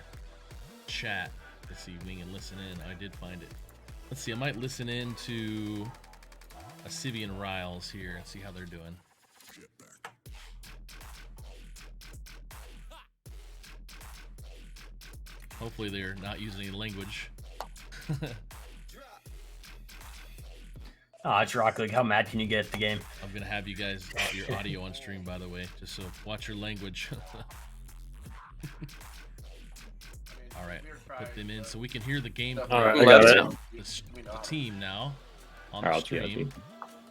Speaker 1: chat this evening and listen in. I did find it. Let's see. I might listen in to a Civi and Riles here and see how they're doing. Hopefully they're not using any language.
Speaker 2: Oh, it's Rocket League. How mad can you get at the game?
Speaker 1: I'm gonna have you guys your audio on stream, by the way, just so watch your language. All right, put them in so we can hear the game.
Speaker 14: All right, I got it.
Speaker 1: The team now on
Speaker 10: All
Speaker 1: the
Speaker 10: right,
Speaker 1: stream.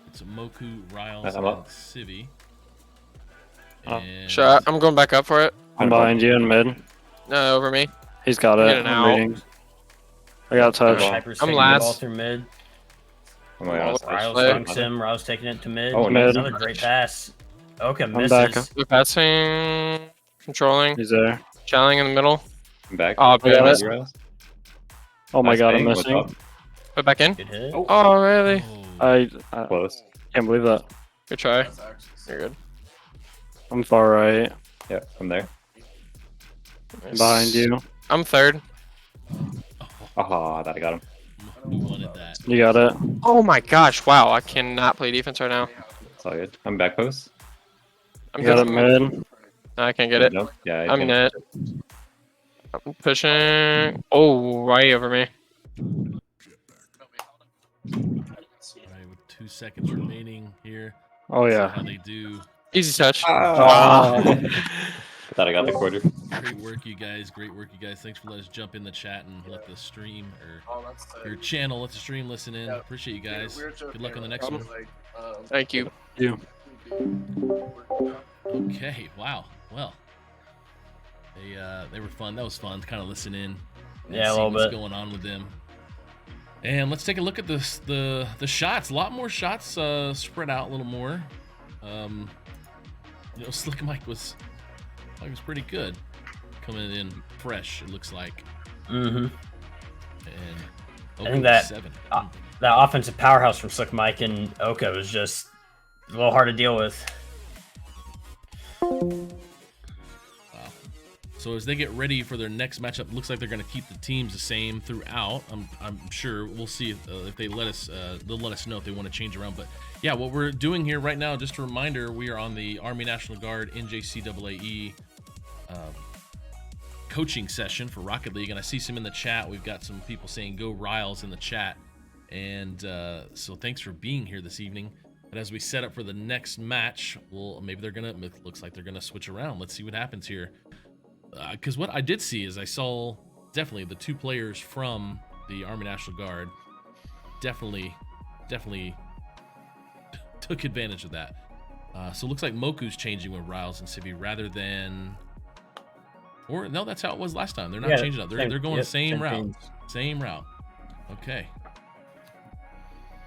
Speaker 1: It's Moku, Riles,
Speaker 10: I'm
Speaker 1: and
Speaker 10: up.
Speaker 1: Civi.
Speaker 14: Oh.
Speaker 1: And
Speaker 15: Sure, I'm going back up for it.
Speaker 14: I'm behind you in mid.
Speaker 15: No, over me.
Speaker 14: He's got
Speaker 15: Get
Speaker 14: it.
Speaker 15: it
Speaker 14: I'm
Speaker 15: out.
Speaker 14: reading. I got touch.
Speaker 2: Hyper's
Speaker 15: I'm
Speaker 2: taking the ball
Speaker 15: last.
Speaker 2: through mid.
Speaker 10: Oh my God,
Speaker 2: Riles
Speaker 15: Play.
Speaker 2: dunks him. Riles taking it to mid.
Speaker 10: Oh,
Speaker 14: mid.
Speaker 2: Another great pass. Oka
Speaker 14: back.
Speaker 2: misses.
Speaker 15: We're passing, controlling,
Speaker 14: He's there.
Speaker 15: channeling in the middle.
Speaker 10: I'm back.
Speaker 15: Oh,
Speaker 14: I got
Speaker 15: it.
Speaker 14: it. Oh my
Speaker 10: Nice
Speaker 14: god, I'm
Speaker 10: bang. What's
Speaker 14: missing.
Speaker 10: up?
Speaker 15: Put back in.
Speaker 2: Good hit.
Speaker 15: Oh, really?
Speaker 1: oh,
Speaker 14: I
Speaker 10: Close.
Speaker 14: can't believe that.
Speaker 15: Good try. You're good.
Speaker 14: I'm far right.
Speaker 10: Yeah, I'm there.
Speaker 14: Behind you.
Speaker 15: I'm third.
Speaker 10: Oh, I thought I got him.
Speaker 1: who wanted that?
Speaker 14: You got it.
Speaker 15: Oh my gosh! Wow, I cannot play defense right now.
Speaker 10: It's all good. I'm back post.
Speaker 15: I'm
Speaker 14: You got it
Speaker 15: good.
Speaker 14: mid.
Speaker 15: No, I can't get it.
Speaker 10: Nope. Yeah, I
Speaker 15: I'm
Speaker 10: can.
Speaker 15: net. I'm pushing. Oh, right over me.
Speaker 1: All right, with 2 seconds remaining here.
Speaker 14: Oh
Speaker 1: See
Speaker 14: yeah.
Speaker 1: how they do.
Speaker 15: Easy touch.
Speaker 10: I thought I got the quarter.
Speaker 1: Great work, you guys. Great work, you guys. Thanks for letting us jump in the chat and let the stream or your channel, let the stream listen in. Appreciate you guys. Good luck on the next one.
Speaker 15: Thank you.
Speaker 14: You.
Speaker 1: Okay. Wow. Well, they were fun. That was fun to kind of listen in. And
Speaker 2: Yeah, a
Speaker 1: see
Speaker 2: little
Speaker 1: what's
Speaker 2: bit.
Speaker 1: going on with them. And let's take a look at the shots. A lot more shots spread out a little more. Slick Mike was pretty good coming in fresh. It looks like.
Speaker 2: Mm-hmm.
Speaker 1: And
Speaker 2: I think that
Speaker 1: 7.
Speaker 2: that offensive powerhouse from Slick Mike and Oka was just a little hard to deal with.
Speaker 1: Wow. So as they get ready for their next matchup, looks like they're going to keep the teams the same throughout. I'm sure we'll see if they let us. They'll let us know if they want to change around. But yeah, what we're doing here right now, just a reminder, we are on the Army National Guard NJCAA coaching session for Rocket League, and I see some in the chat. We've got some people saying "Go Riles" in the chat, and so thanks for being here this evening. But as we set up for the next match, well, maybe they're gonna. It looks like they're gonna switch around. Let's see what happens here. Because what I did see is I saw definitely the 2 players from the Army National Guard definitely took advantage of that. So it looks like Moku's changing with Riles and Civi rather than, or no, that's how it was last time. They're not changing up. They're going the same route.
Speaker 2: teams.
Speaker 1: Same route. Okay.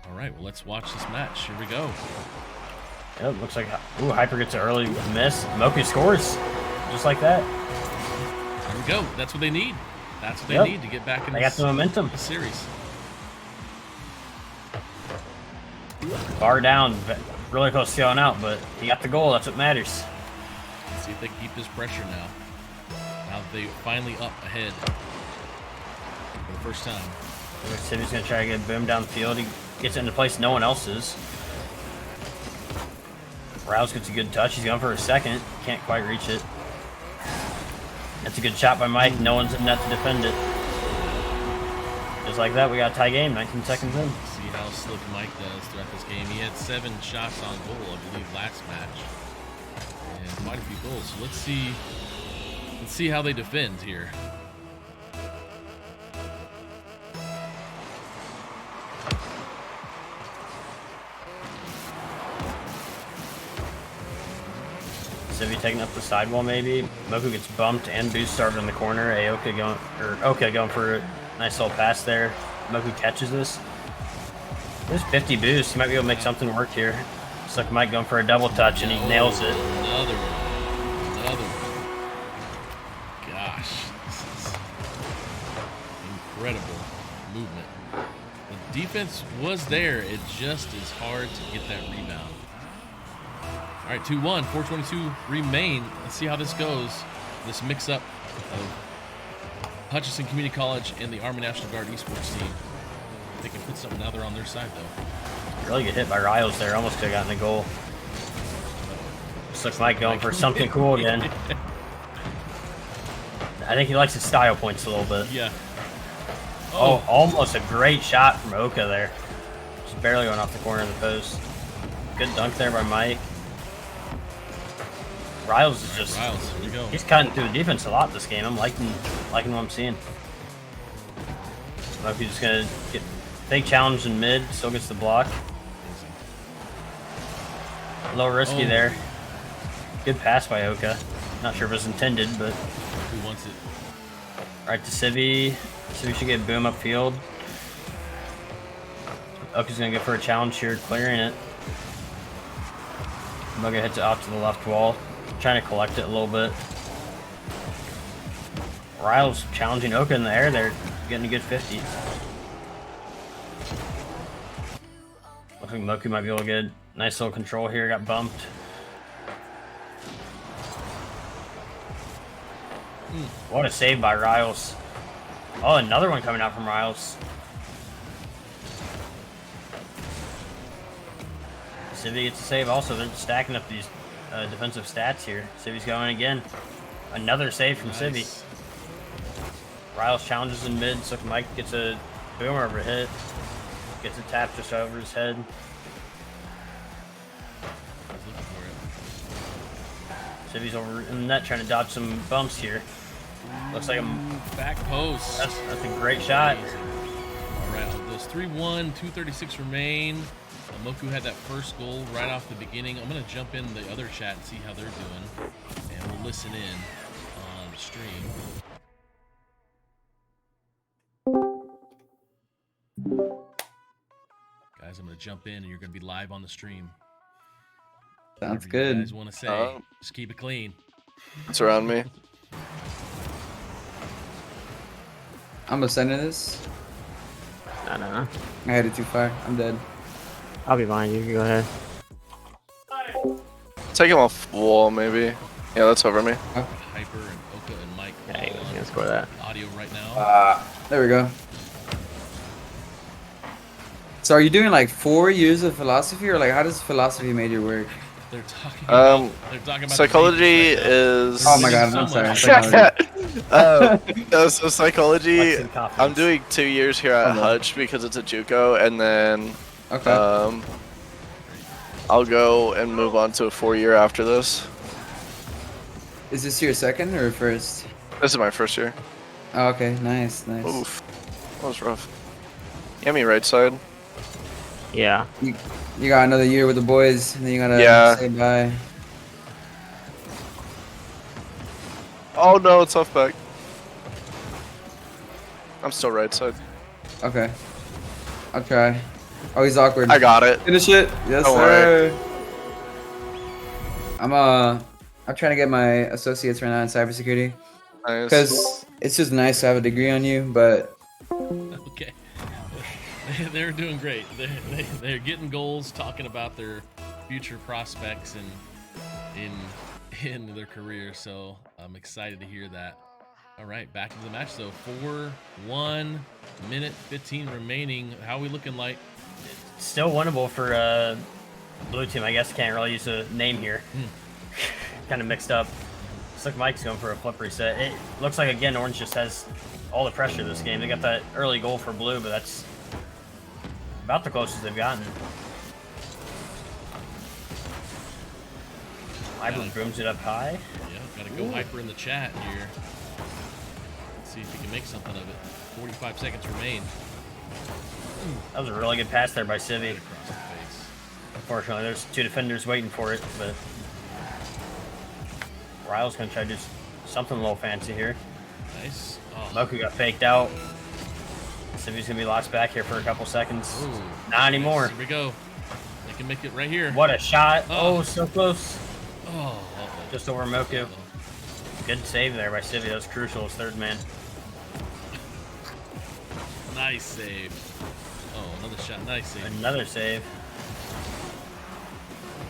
Speaker 1: All right. Well, let's watch this match. Here we go.
Speaker 2: Yep, looks like Hyper gets an early miss. Moku scores just like that.
Speaker 1: There we go. That's what they need. That's what they
Speaker 2: Yep.
Speaker 1: need to get back in
Speaker 2: They got the momentum.
Speaker 1: the series.
Speaker 2: Bar down, really close to going out, but he got the goal. That's what matters.
Speaker 1: Let's see if they can keep this pressure now. Now that they finally up ahead for the first time.
Speaker 2: Civi's gonna try to get Boom down the field. He gets it into place no one else is. Rouse gets a good touch. He's going for a second. Can't quite reach it. That's a good shot by Mike. No one's in net to defend it. Just like that, we got a tie game. 19 seconds in.
Speaker 1: See how slick Mike does throughout this game. He had 7 shots on goal, I believe, last match, and quite a few goals. So let's see how they defend here.
Speaker 2: Civi taking up the sidewall maybe. Moku gets bumped and boost started in the corner. Oka going for a nice little pass there. Moku catches this. There's 50 boost. He might be able to make something work here. Looks like Mike going for a double touch and he nails it.
Speaker 1: Another one. Gosh, this is incredible movement. defense was there. It just is hard to get that rebound. All right, 2-1, 4:22 remain. Let's see how this goes. This mix-up of Hutchinson Community College and the Army National Guard Esports team. They can put something out there on their side, though.
Speaker 2: Really get hit by Riles there. Almost could have gotten the goal. This looks like going for something cool again. I think he likes his style points a little bit.
Speaker 1: Yeah.
Speaker 2: Oh, almost a great shot from Oka there. Just barely going off the corner of the post. Good dunk there by Mike. Riles is just,
Speaker 1: Riles, here we go.
Speaker 2: He's cutting through the defense a lot this game. I'm liking what I'm seeing. Moku's just gonna get fake challenge in mid, still gets the block. A little risky there. Good pass by Oka. Not sure if it was intended, but
Speaker 1: who wants it?
Speaker 2: Right to Civi. Civi should get boom upfield. Oka's gonna go for a challenge here, clearing it. Moga hits it out to the left wall, trying to collect it a little bit. Riles challenging Oka in the air there, getting a good 50. Looks like Moku might be able to get a nice little control here, got bumped. What a save by Riles. Oh, another one coming out from Riles. Civi gets a save also. They're stacking up these defensive stats here. Civi's going again. Another save from Civi. Riles challenges in mid, so Mike gets a boomer over hit. Gets a tap just over his head. Civi's over in the net trying to dodge some bumps here. Looks like a
Speaker 1: back post.
Speaker 2: That's a great shot.
Speaker 1: All right, those 3-1, 2:36 remain. Moku had that first goal right off the beginning. I'm gonna jump in the other chat and see how they're doing, and we'll listen in on the stream. Guys, I'm gonna jump in, and you're gonna be live on the stream.
Speaker 9: Sounds
Speaker 1: Whatever
Speaker 9: good.
Speaker 1: You guys want to say? Just keep it clean.
Speaker 14: It's around me.
Speaker 9: I'm gonna send this.
Speaker 11: No.
Speaker 9: I had it too far. I'm dead.
Speaker 11: I'll be behind you. Go ahead.
Speaker 14: Take him off wall, maybe. Yeah, that's over me.
Speaker 1: Hyper and Oka and Mike.
Speaker 11: Yeah, he was gonna score that.
Speaker 1: Audio right now.
Speaker 9: There we go. So are you doing like 4 years of philosophy, or like how does philosophy major work?
Speaker 1: They're talking about,
Speaker 14: psychology is.
Speaker 9: Oh my god, I'm sorry. Psychology.
Speaker 14: So psychology, I'm doing 2 years here at Hutch because it's a JUCO, and then I'll go and move on to a 4-year after this.
Speaker 9: Is this your second or first?
Speaker 14: This is my first year.
Speaker 9: Oh, okay, nice.
Speaker 14: Oof, that was rough. You got me right side.
Speaker 11: Yeah.
Speaker 9: You got another year with the boys, and then you gotta say bye.
Speaker 14: Oh no, it's off back. I'm still right side.
Speaker 9: Okay. I'll try. Oh, he's awkward.
Speaker 14: I got it.
Speaker 9: Finish it. Yes,
Speaker 14: Don't
Speaker 9: sir. I'm trying to get my associates right now in cybersecurity.
Speaker 14: Nice.
Speaker 9: Because it's just nice to have a degree on you, but.
Speaker 1: Okay. They're doing great. They're getting goals, talking about their future prospects and in their career. So I'm excited to hear that. All right, back into the match though. 4-1 minute 15 remaining. How are we looking like?
Speaker 2: Still winnable for blue team. I guess can't really use a name here. Kind of mixed up. Looks like Mike's going for a flip reset. It looks like again Orange just has all the pressure this game. They got that early goal for blue, but that's about the closest they've gotten. Hyper booms it up high.
Speaker 1: Yeah, gotta go Hyper in the chat here. Let's see if he can make something of it. 45 seconds remain.
Speaker 2: That was a really good pass there by Civi. Unfortunately, there's 2 defenders waiting for it, but Riles gonna try to do something a little fancy here.
Speaker 1: Nice. Oh.
Speaker 2: Moku got faked out. Civi's gonna be lost back here for a couple seconds.
Speaker 1: Ooh,
Speaker 2: Not anymore.
Speaker 1: Here we go. They can make it right here.
Speaker 2: What a shot. Oh, so close.
Speaker 1: Oh,
Speaker 2: just over Moku. Good save there by Civi. That was crucial as third man.
Speaker 1: Nice save. Oh, another shot. Nice save.
Speaker 2: Another save.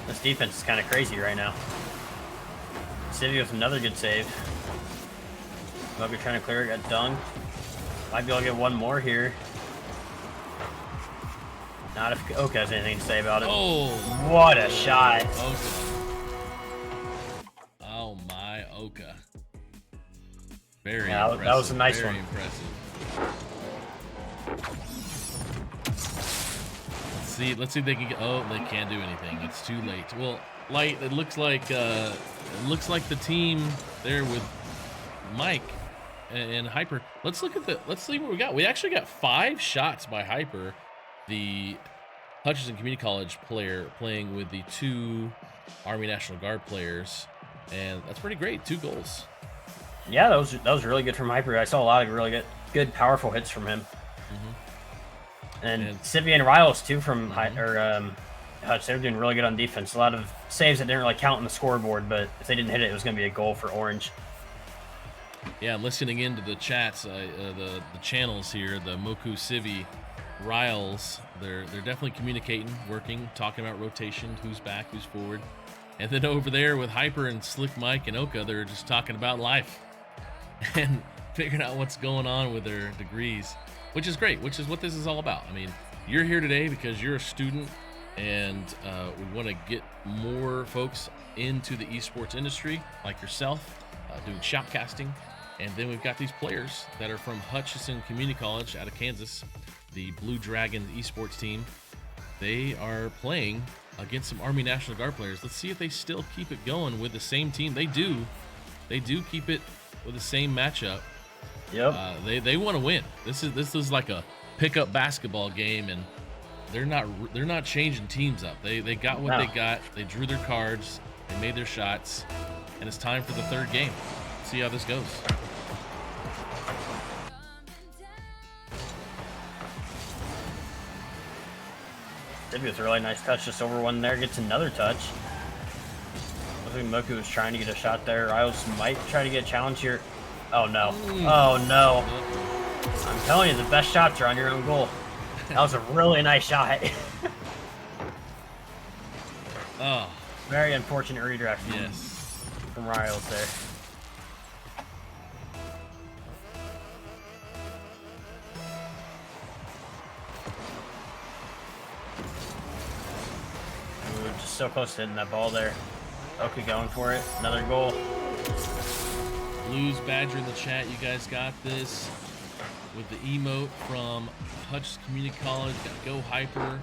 Speaker 2: This defense is kind of crazy right now. City with another good save. Moku trying to clear it, got dunked. Might be able to get one more here. Not if Oka has anything to say about it.
Speaker 1: Oh!
Speaker 2: What a shot!
Speaker 1: Oh my Oka. Very
Speaker 2: yeah,
Speaker 1: impressive.
Speaker 2: That was a nice
Speaker 1: Very
Speaker 2: one.
Speaker 1: Impressive. Let's see if they can get. Oh, they can't do anything. It's too late. Well, Light. It looks like the team there with Mike and Hyper. Let's look at the. Let's see what we got. We actually got 5 shots by Hyper, the Hutchinson Community College player, playing with the 2 Army National Guard players, and that's pretty great. 2 goals.
Speaker 2: Yeah, that was really good from Hyper. I saw a lot of really good powerful hits from him. And Civi and Riles too from Hutch. They were doing really good on defense. A lot of saves that didn't really count on the scoreboard, but if they didn't hit it, it was going to be a goal for Orange.
Speaker 1: Yeah, listening into the chats, the channels here, the Moku, Civi, Riles, they're definitely communicating, working, talking about rotation, who's back, who's forward. And then over there with Hyper and Slick Mike and Oka, they're just talking about life and figuring out what's going on with their degrees. Which is great, which is what this is all about. I mean, you're here today because you're a student, and we want to get more folks into the esports industry, like yourself, doing shopcasting. And then we've got these players that are from Hutchinson Community College out of Kansas, the Blue Dragon esports team. They are playing against some Army National Guard players. Let's see if they still keep it going with the same team. They do. They do keep it with the same matchup.
Speaker 2: Yep.
Speaker 1: They want to win. This is like a pickup basketball game, and they're not changing teams up. They got what they got. They drew their cards. They made their shots, and it's time for the 3rd game. See how this goes.
Speaker 2: Civi with a really nice touch just over one there. Gets another touch. I think Moku was trying to get a shot there. Riles might try to get a challenge here. Oh no. Oh no. I'm telling you, the best shots are on your own goal. That was a really nice shot.
Speaker 1: Oh.
Speaker 2: Very unfortunate redirect from Riles there. Ooh, just so close to hitting that ball there. Okay, going for it. Another goal.
Speaker 1: Blues Badger in the chat, you guys got this with the emote from Hutch Community College. Got Go Hyper,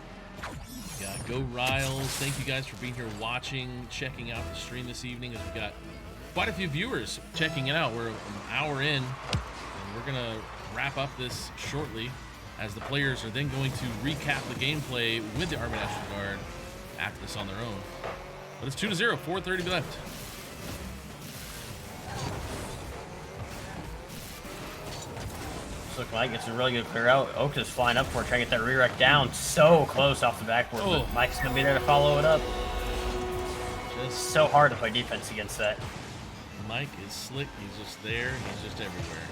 Speaker 1: got Go Riles. Thank you guys for being here watching, checking out the stream this evening, as we got quite a few viewers checking it out. We're an hour in, and we're gonna wrap up this shortly, as the players are then going to recap the gameplay with the Army National Guard after this on their own. But it's 2-0, 4:30 left.
Speaker 2: Looks like it's a really good clear out. Oka's flying up for it, trying to get that redirect down. So close off the backboard, but Mike's gonna be there to follow it up. Just so hard to play defense against that.
Speaker 1: Mike is slick. He's just there. He's just everywhere.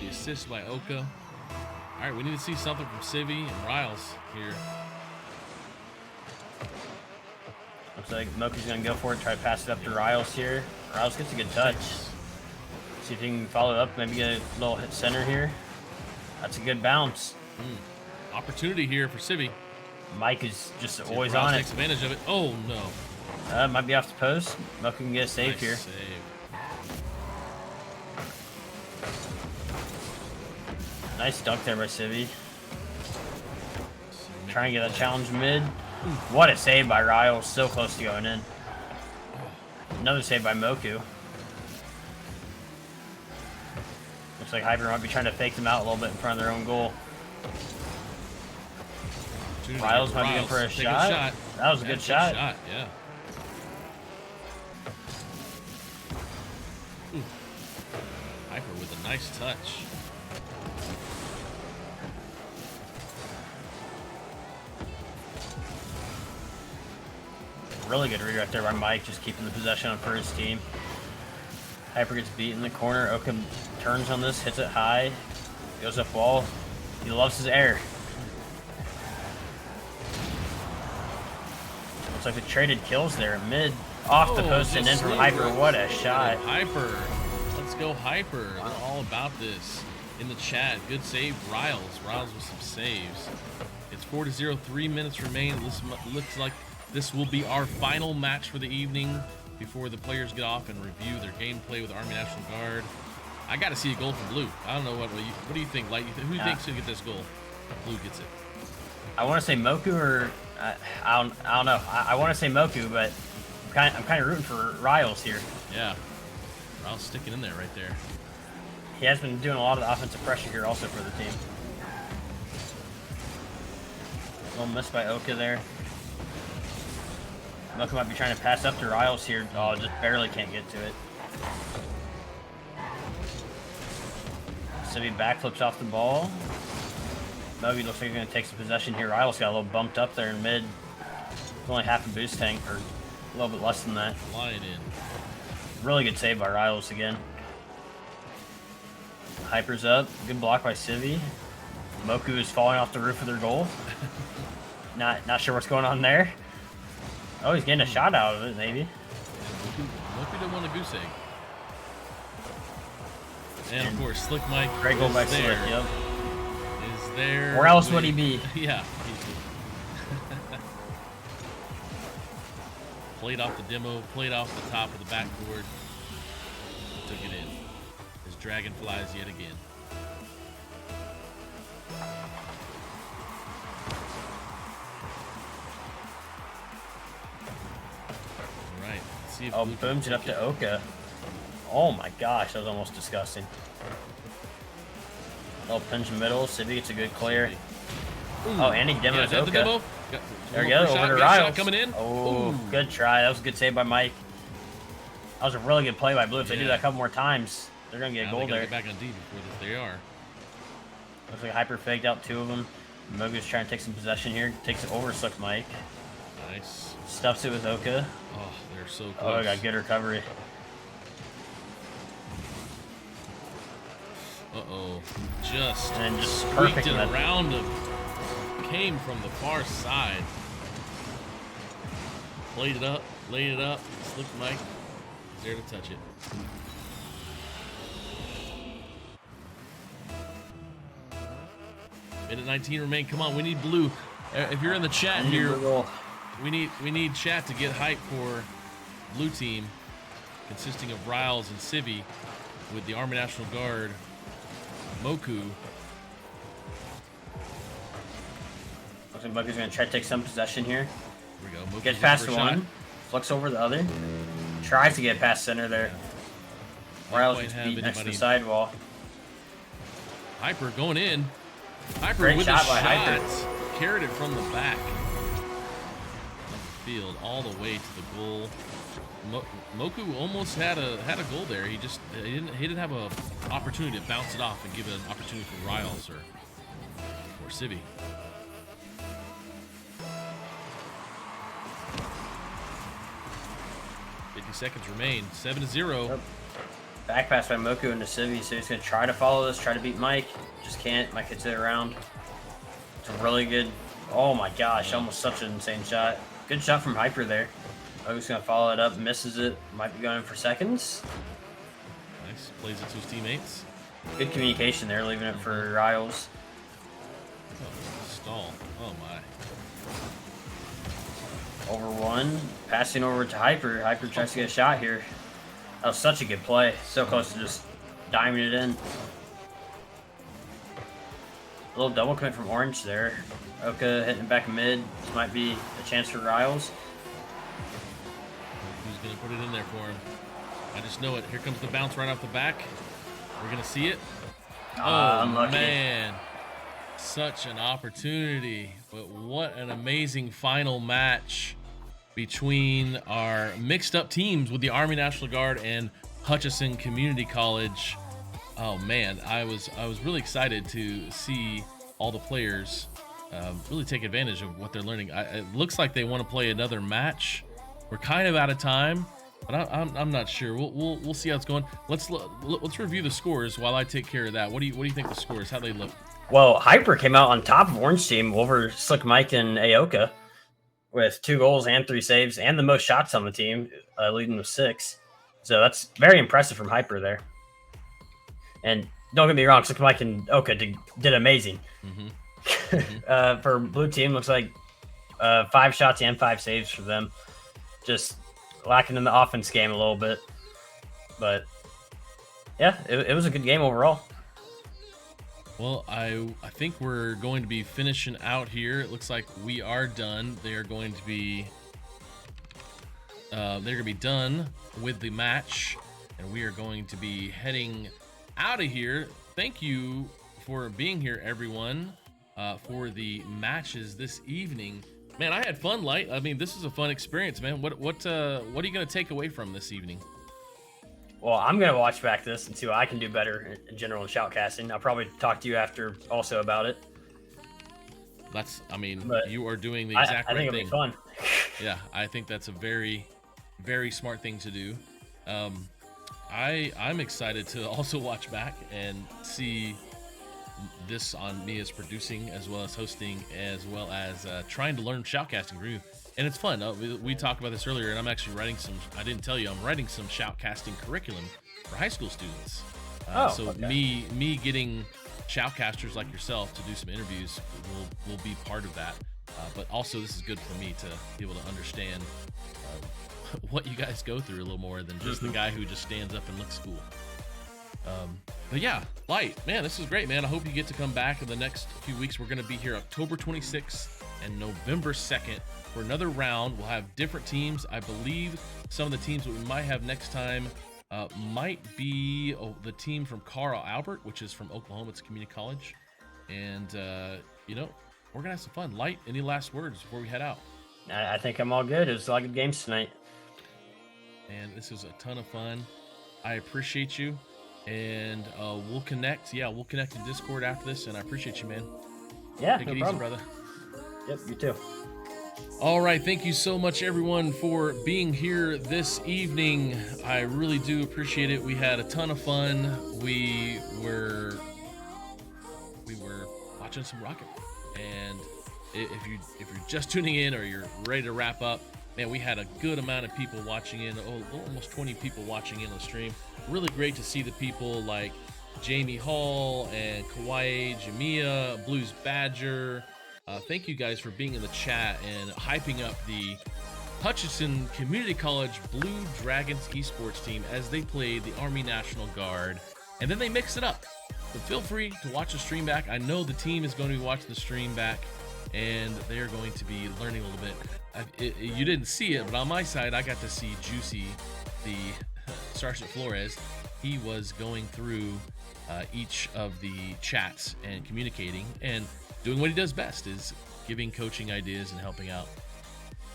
Speaker 1: The assist by Oka. All right, we need to see something from Civi and Riles here.
Speaker 2: Looks like Moku's gonna go for it, try to pass it up to Riles here. Riles gets a good touch. See if he can follow it up, maybe get a little hit center here. That's a good bounce.
Speaker 1: Opportunity here for Civi.
Speaker 2: Mike is just always on it.
Speaker 1: Takes advantage of it. Oh no.
Speaker 2: Might be off the post. Moku can get a save here.
Speaker 1: Save.
Speaker 2: Nice dunk there by Civi. Trying to get a challenge mid. What a save by Riles. So close to going in. Another save by Moku. Looks like Hyper might be trying to fake them out a little bit in front of their own goal. Riles might be going for a shot. That was a good shot.
Speaker 1: Yeah. Hyper with a nice touch.
Speaker 2: Really good redirect there by Mike, just keeping the possession on for his team. Hyper gets beat in the corner. Oka turns on this, hits it high, goes up wall. He loves his air. Looks like they traded kills there. Mid, off the post and in from Hyper. What a shot.
Speaker 1: Hyper. Let's go Hyper. They're all about this. In the chat, good save, Riles. Riles with some saves. It's 4-0, 3 minutes remain. This looks like this will be our final match for the evening before the players get off and review their gameplay with Army National Guard. I got to see a goal from Blue. I don't know what do you think? Like, who do you think's gonna get this goal? Blue gets it.
Speaker 2: I want to say Moku or I don't know. I want to say Moku, but I'm kind of rooting for Riles here.
Speaker 1: Yeah, Riles sticking in there right there.
Speaker 2: He has been doing a lot of the offensive pressure here also for the team. A little miss by Oka there. Moku might be trying to pass up to Riles here. Oh, just barely can't get to it. So he backflips off the ball. Moku looks like he's going to take some possession here. Riles got a little bumped up there in mid. It's only half a boost tank, or a little bit less than that.
Speaker 1: Flying in.
Speaker 2: Really good save by Riles again. Hyper's up. Good block by Civi. Moku is falling off the roof of their goal. Not sure what's going on there. Oh, he's getting a shot out of it, maybe.
Speaker 1: Moku didn't want a goose egg. And of course, Slick Mike
Speaker 2: great goal by Slick, yep.
Speaker 1: Is there.
Speaker 2: Where else would he be?
Speaker 1: Yeah. Played off the demo, played off the top of the backboard. Took it in. His dragon flies yet again. All right. Let's see if
Speaker 2: oh, booms it up to Oka. Oh my gosh, that was almost disgusting. Little pinch middle. Civi gets a good clear. Oh, and he demos Oka.
Speaker 1: There
Speaker 2: we go, over to Riles.
Speaker 1: Coming in.
Speaker 2: Oh, good try. That was a good save by Mike. That was a really good play by Blue. If they do that a couple more times, they're going to get a goal there.
Speaker 1: Get back on D before they are.
Speaker 2: Looks like Hyper faked out two of them. Mogu's trying to take some possession here. Takes it over Slick Mike.
Speaker 1: Nice.
Speaker 2: Stuffs it with Oka.
Speaker 1: Oh, they're so close.
Speaker 2: Oh, got good recovery.
Speaker 1: Uh-oh. Just
Speaker 2: perfect
Speaker 1: it around him. Came from the far side. Played it up, laid it up. Slick Mike is there to touch it. Minute 19 remain. Come on, we need Blue. If you're in the chat here, we need chat to get hype for Blue team, consisting of Riles and Civi, with the Army National Guard, Moku.
Speaker 2: Looks like Moku's going to try to take some possession here.
Speaker 1: Here we go. Moku's
Speaker 2: gets past one, flicks over the other, tries to get past center there. Riles gets beat next to the sidewall.
Speaker 1: Hyper going in. Hyper
Speaker 2: Great
Speaker 1: with
Speaker 2: shot
Speaker 1: a
Speaker 2: by
Speaker 1: shot.
Speaker 2: Hyper.
Speaker 1: Carried it from the back. Up the field, all the way to the goal. Moku almost had a goal there. He didn't have an opportunity to bounce it off and give it an opportunity for Riles or Civi. Seconds remain. 7-0.
Speaker 2: Yep. Back pass by Moku into Civi, so he's gonna try to follow this, try to beat Mike. Just can't. Mike hits it around. It's a really good. Oh my gosh, almost such an insane shot. Good shot from Hyper there. Moku's gonna follow it up, misses it. Might be going in for seconds.
Speaker 1: Nice. Plays it to his teammates.
Speaker 2: Good communication there, leaving it for Riles.
Speaker 1: Oh, stall. Oh my.
Speaker 2: Over one, passing over to Hyper. Hyper tries to get a shot here. That was such a good play. So close to just diming it in. A little double commit from Orange there. Oka hitting it back mid. This might be a chance for Riles.
Speaker 1: Who's going to put it in there for him? I just know it. Here comes the bounce right off the back. We're going to see it. Oh,
Speaker 2: unlucky.
Speaker 1: Man. Such an opportunity, but what an amazing final match between our mixed up teams with the Army National Guard and Hutchinson Community College. Oh man, I was really excited to see all the players really take advantage of what they're learning. It looks like they want to play another match. We're kind of out of time. but I'm not sure. We'll see how it's going. Let's review the scores while I take care of that. What do you think the scores? How they look?
Speaker 2: Well, Hyper came out on top of Orange Team over Slick Mike and Aoka with 2 goals and 3 saves and the most shots on the team, leading with 6. So that's very impressive from Hyper there. And don't get me wrong, Slick Mike and Oka did amazing. For Blue Team, looks like 5 shots and 5 saves for them. Just lacking in the offense game a little bit. But yeah, it was a good game overall.
Speaker 1: Well, I think we're going to be finishing out here. It looks like we are done. They are going to be done with the match, and we are going to be heading out of here. Thank you for being here, everyone, for the matches this evening. Man, I had fun, Light. I mean, this is a fun experience, man. What are you gonna take away from this evening?
Speaker 2: Well, I'm going to watch back this and see what I can do better in general in shoutcasting. I'll probably talk to you after also about it.
Speaker 1: You are doing the exact right thing.
Speaker 2: I think it'll be fun.
Speaker 1: Yeah, I think that's a very, very smart thing to do. I'm excited to also watch back and see this on me as producing, as well as hosting, as well as trying to learn shoutcasting for you. And it's fun. We talked about this earlier, and I'm actually writing I didn't tell you, I'm writing some shoutcasting curriculum for high school students. Me getting shoutcasters like yourself to do some interviews will be part of that. But also, this is good for me to be able to understand what you guys go through a little more than just the guy who just stands up and looks cool. But yeah, Light, man, this is great, man. I hope you get to come back in the next few weeks. We're going to be here October 26th and November 2nd for another round. We'll have different teams. I believe some of the teams that we might have next time might be the team from Carl Albert, which is from Oklahoma. It's a community college. And, we're going to have some fun. Light, any last words before we head out?
Speaker 2: I think I'm all good. It was a lot of good games tonight.
Speaker 1: And this was a ton of fun. I appreciate you. And we'll connect. Yeah, we'll connect in Discord after this. And I appreciate you, man.
Speaker 2: Yeah,
Speaker 1: Take
Speaker 2: no
Speaker 1: it
Speaker 2: problem.
Speaker 1: easy, brother.
Speaker 2: Yep, you too.
Speaker 1: All right, thank you so much, everyone, for being here this evening. I really do appreciate it. We had a ton of fun. We were watching some Rocket, and if you're just tuning in or you're ready to wrap up, man, we had a good amount of people watching in. Almost 20 people watching in on the stream. Really great to see the people like Jamie Hall and Kawaii, Jamia, Blues Badger. Thank you guys for being in the chat and hyping up the Hutchinson Community College Blue Dragons Esports team as they played the Army National Guard. And then they mix it up. So feel free to watch the stream back. I know the team is going to be watching the stream back, and they're going to be learning a little bit. You didn't see it, but on my side, I got to see Juicy, the Sergeant Flores. He was going through each of the chats and communicating and doing what he does best, is giving coaching ideas and helping out.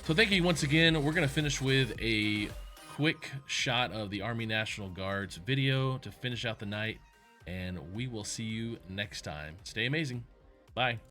Speaker 1: So thank you once again. We're going to finish with a quick shot of the Army National Guard's video to finish out the night, and we will see you next time. Stay amazing. Bye.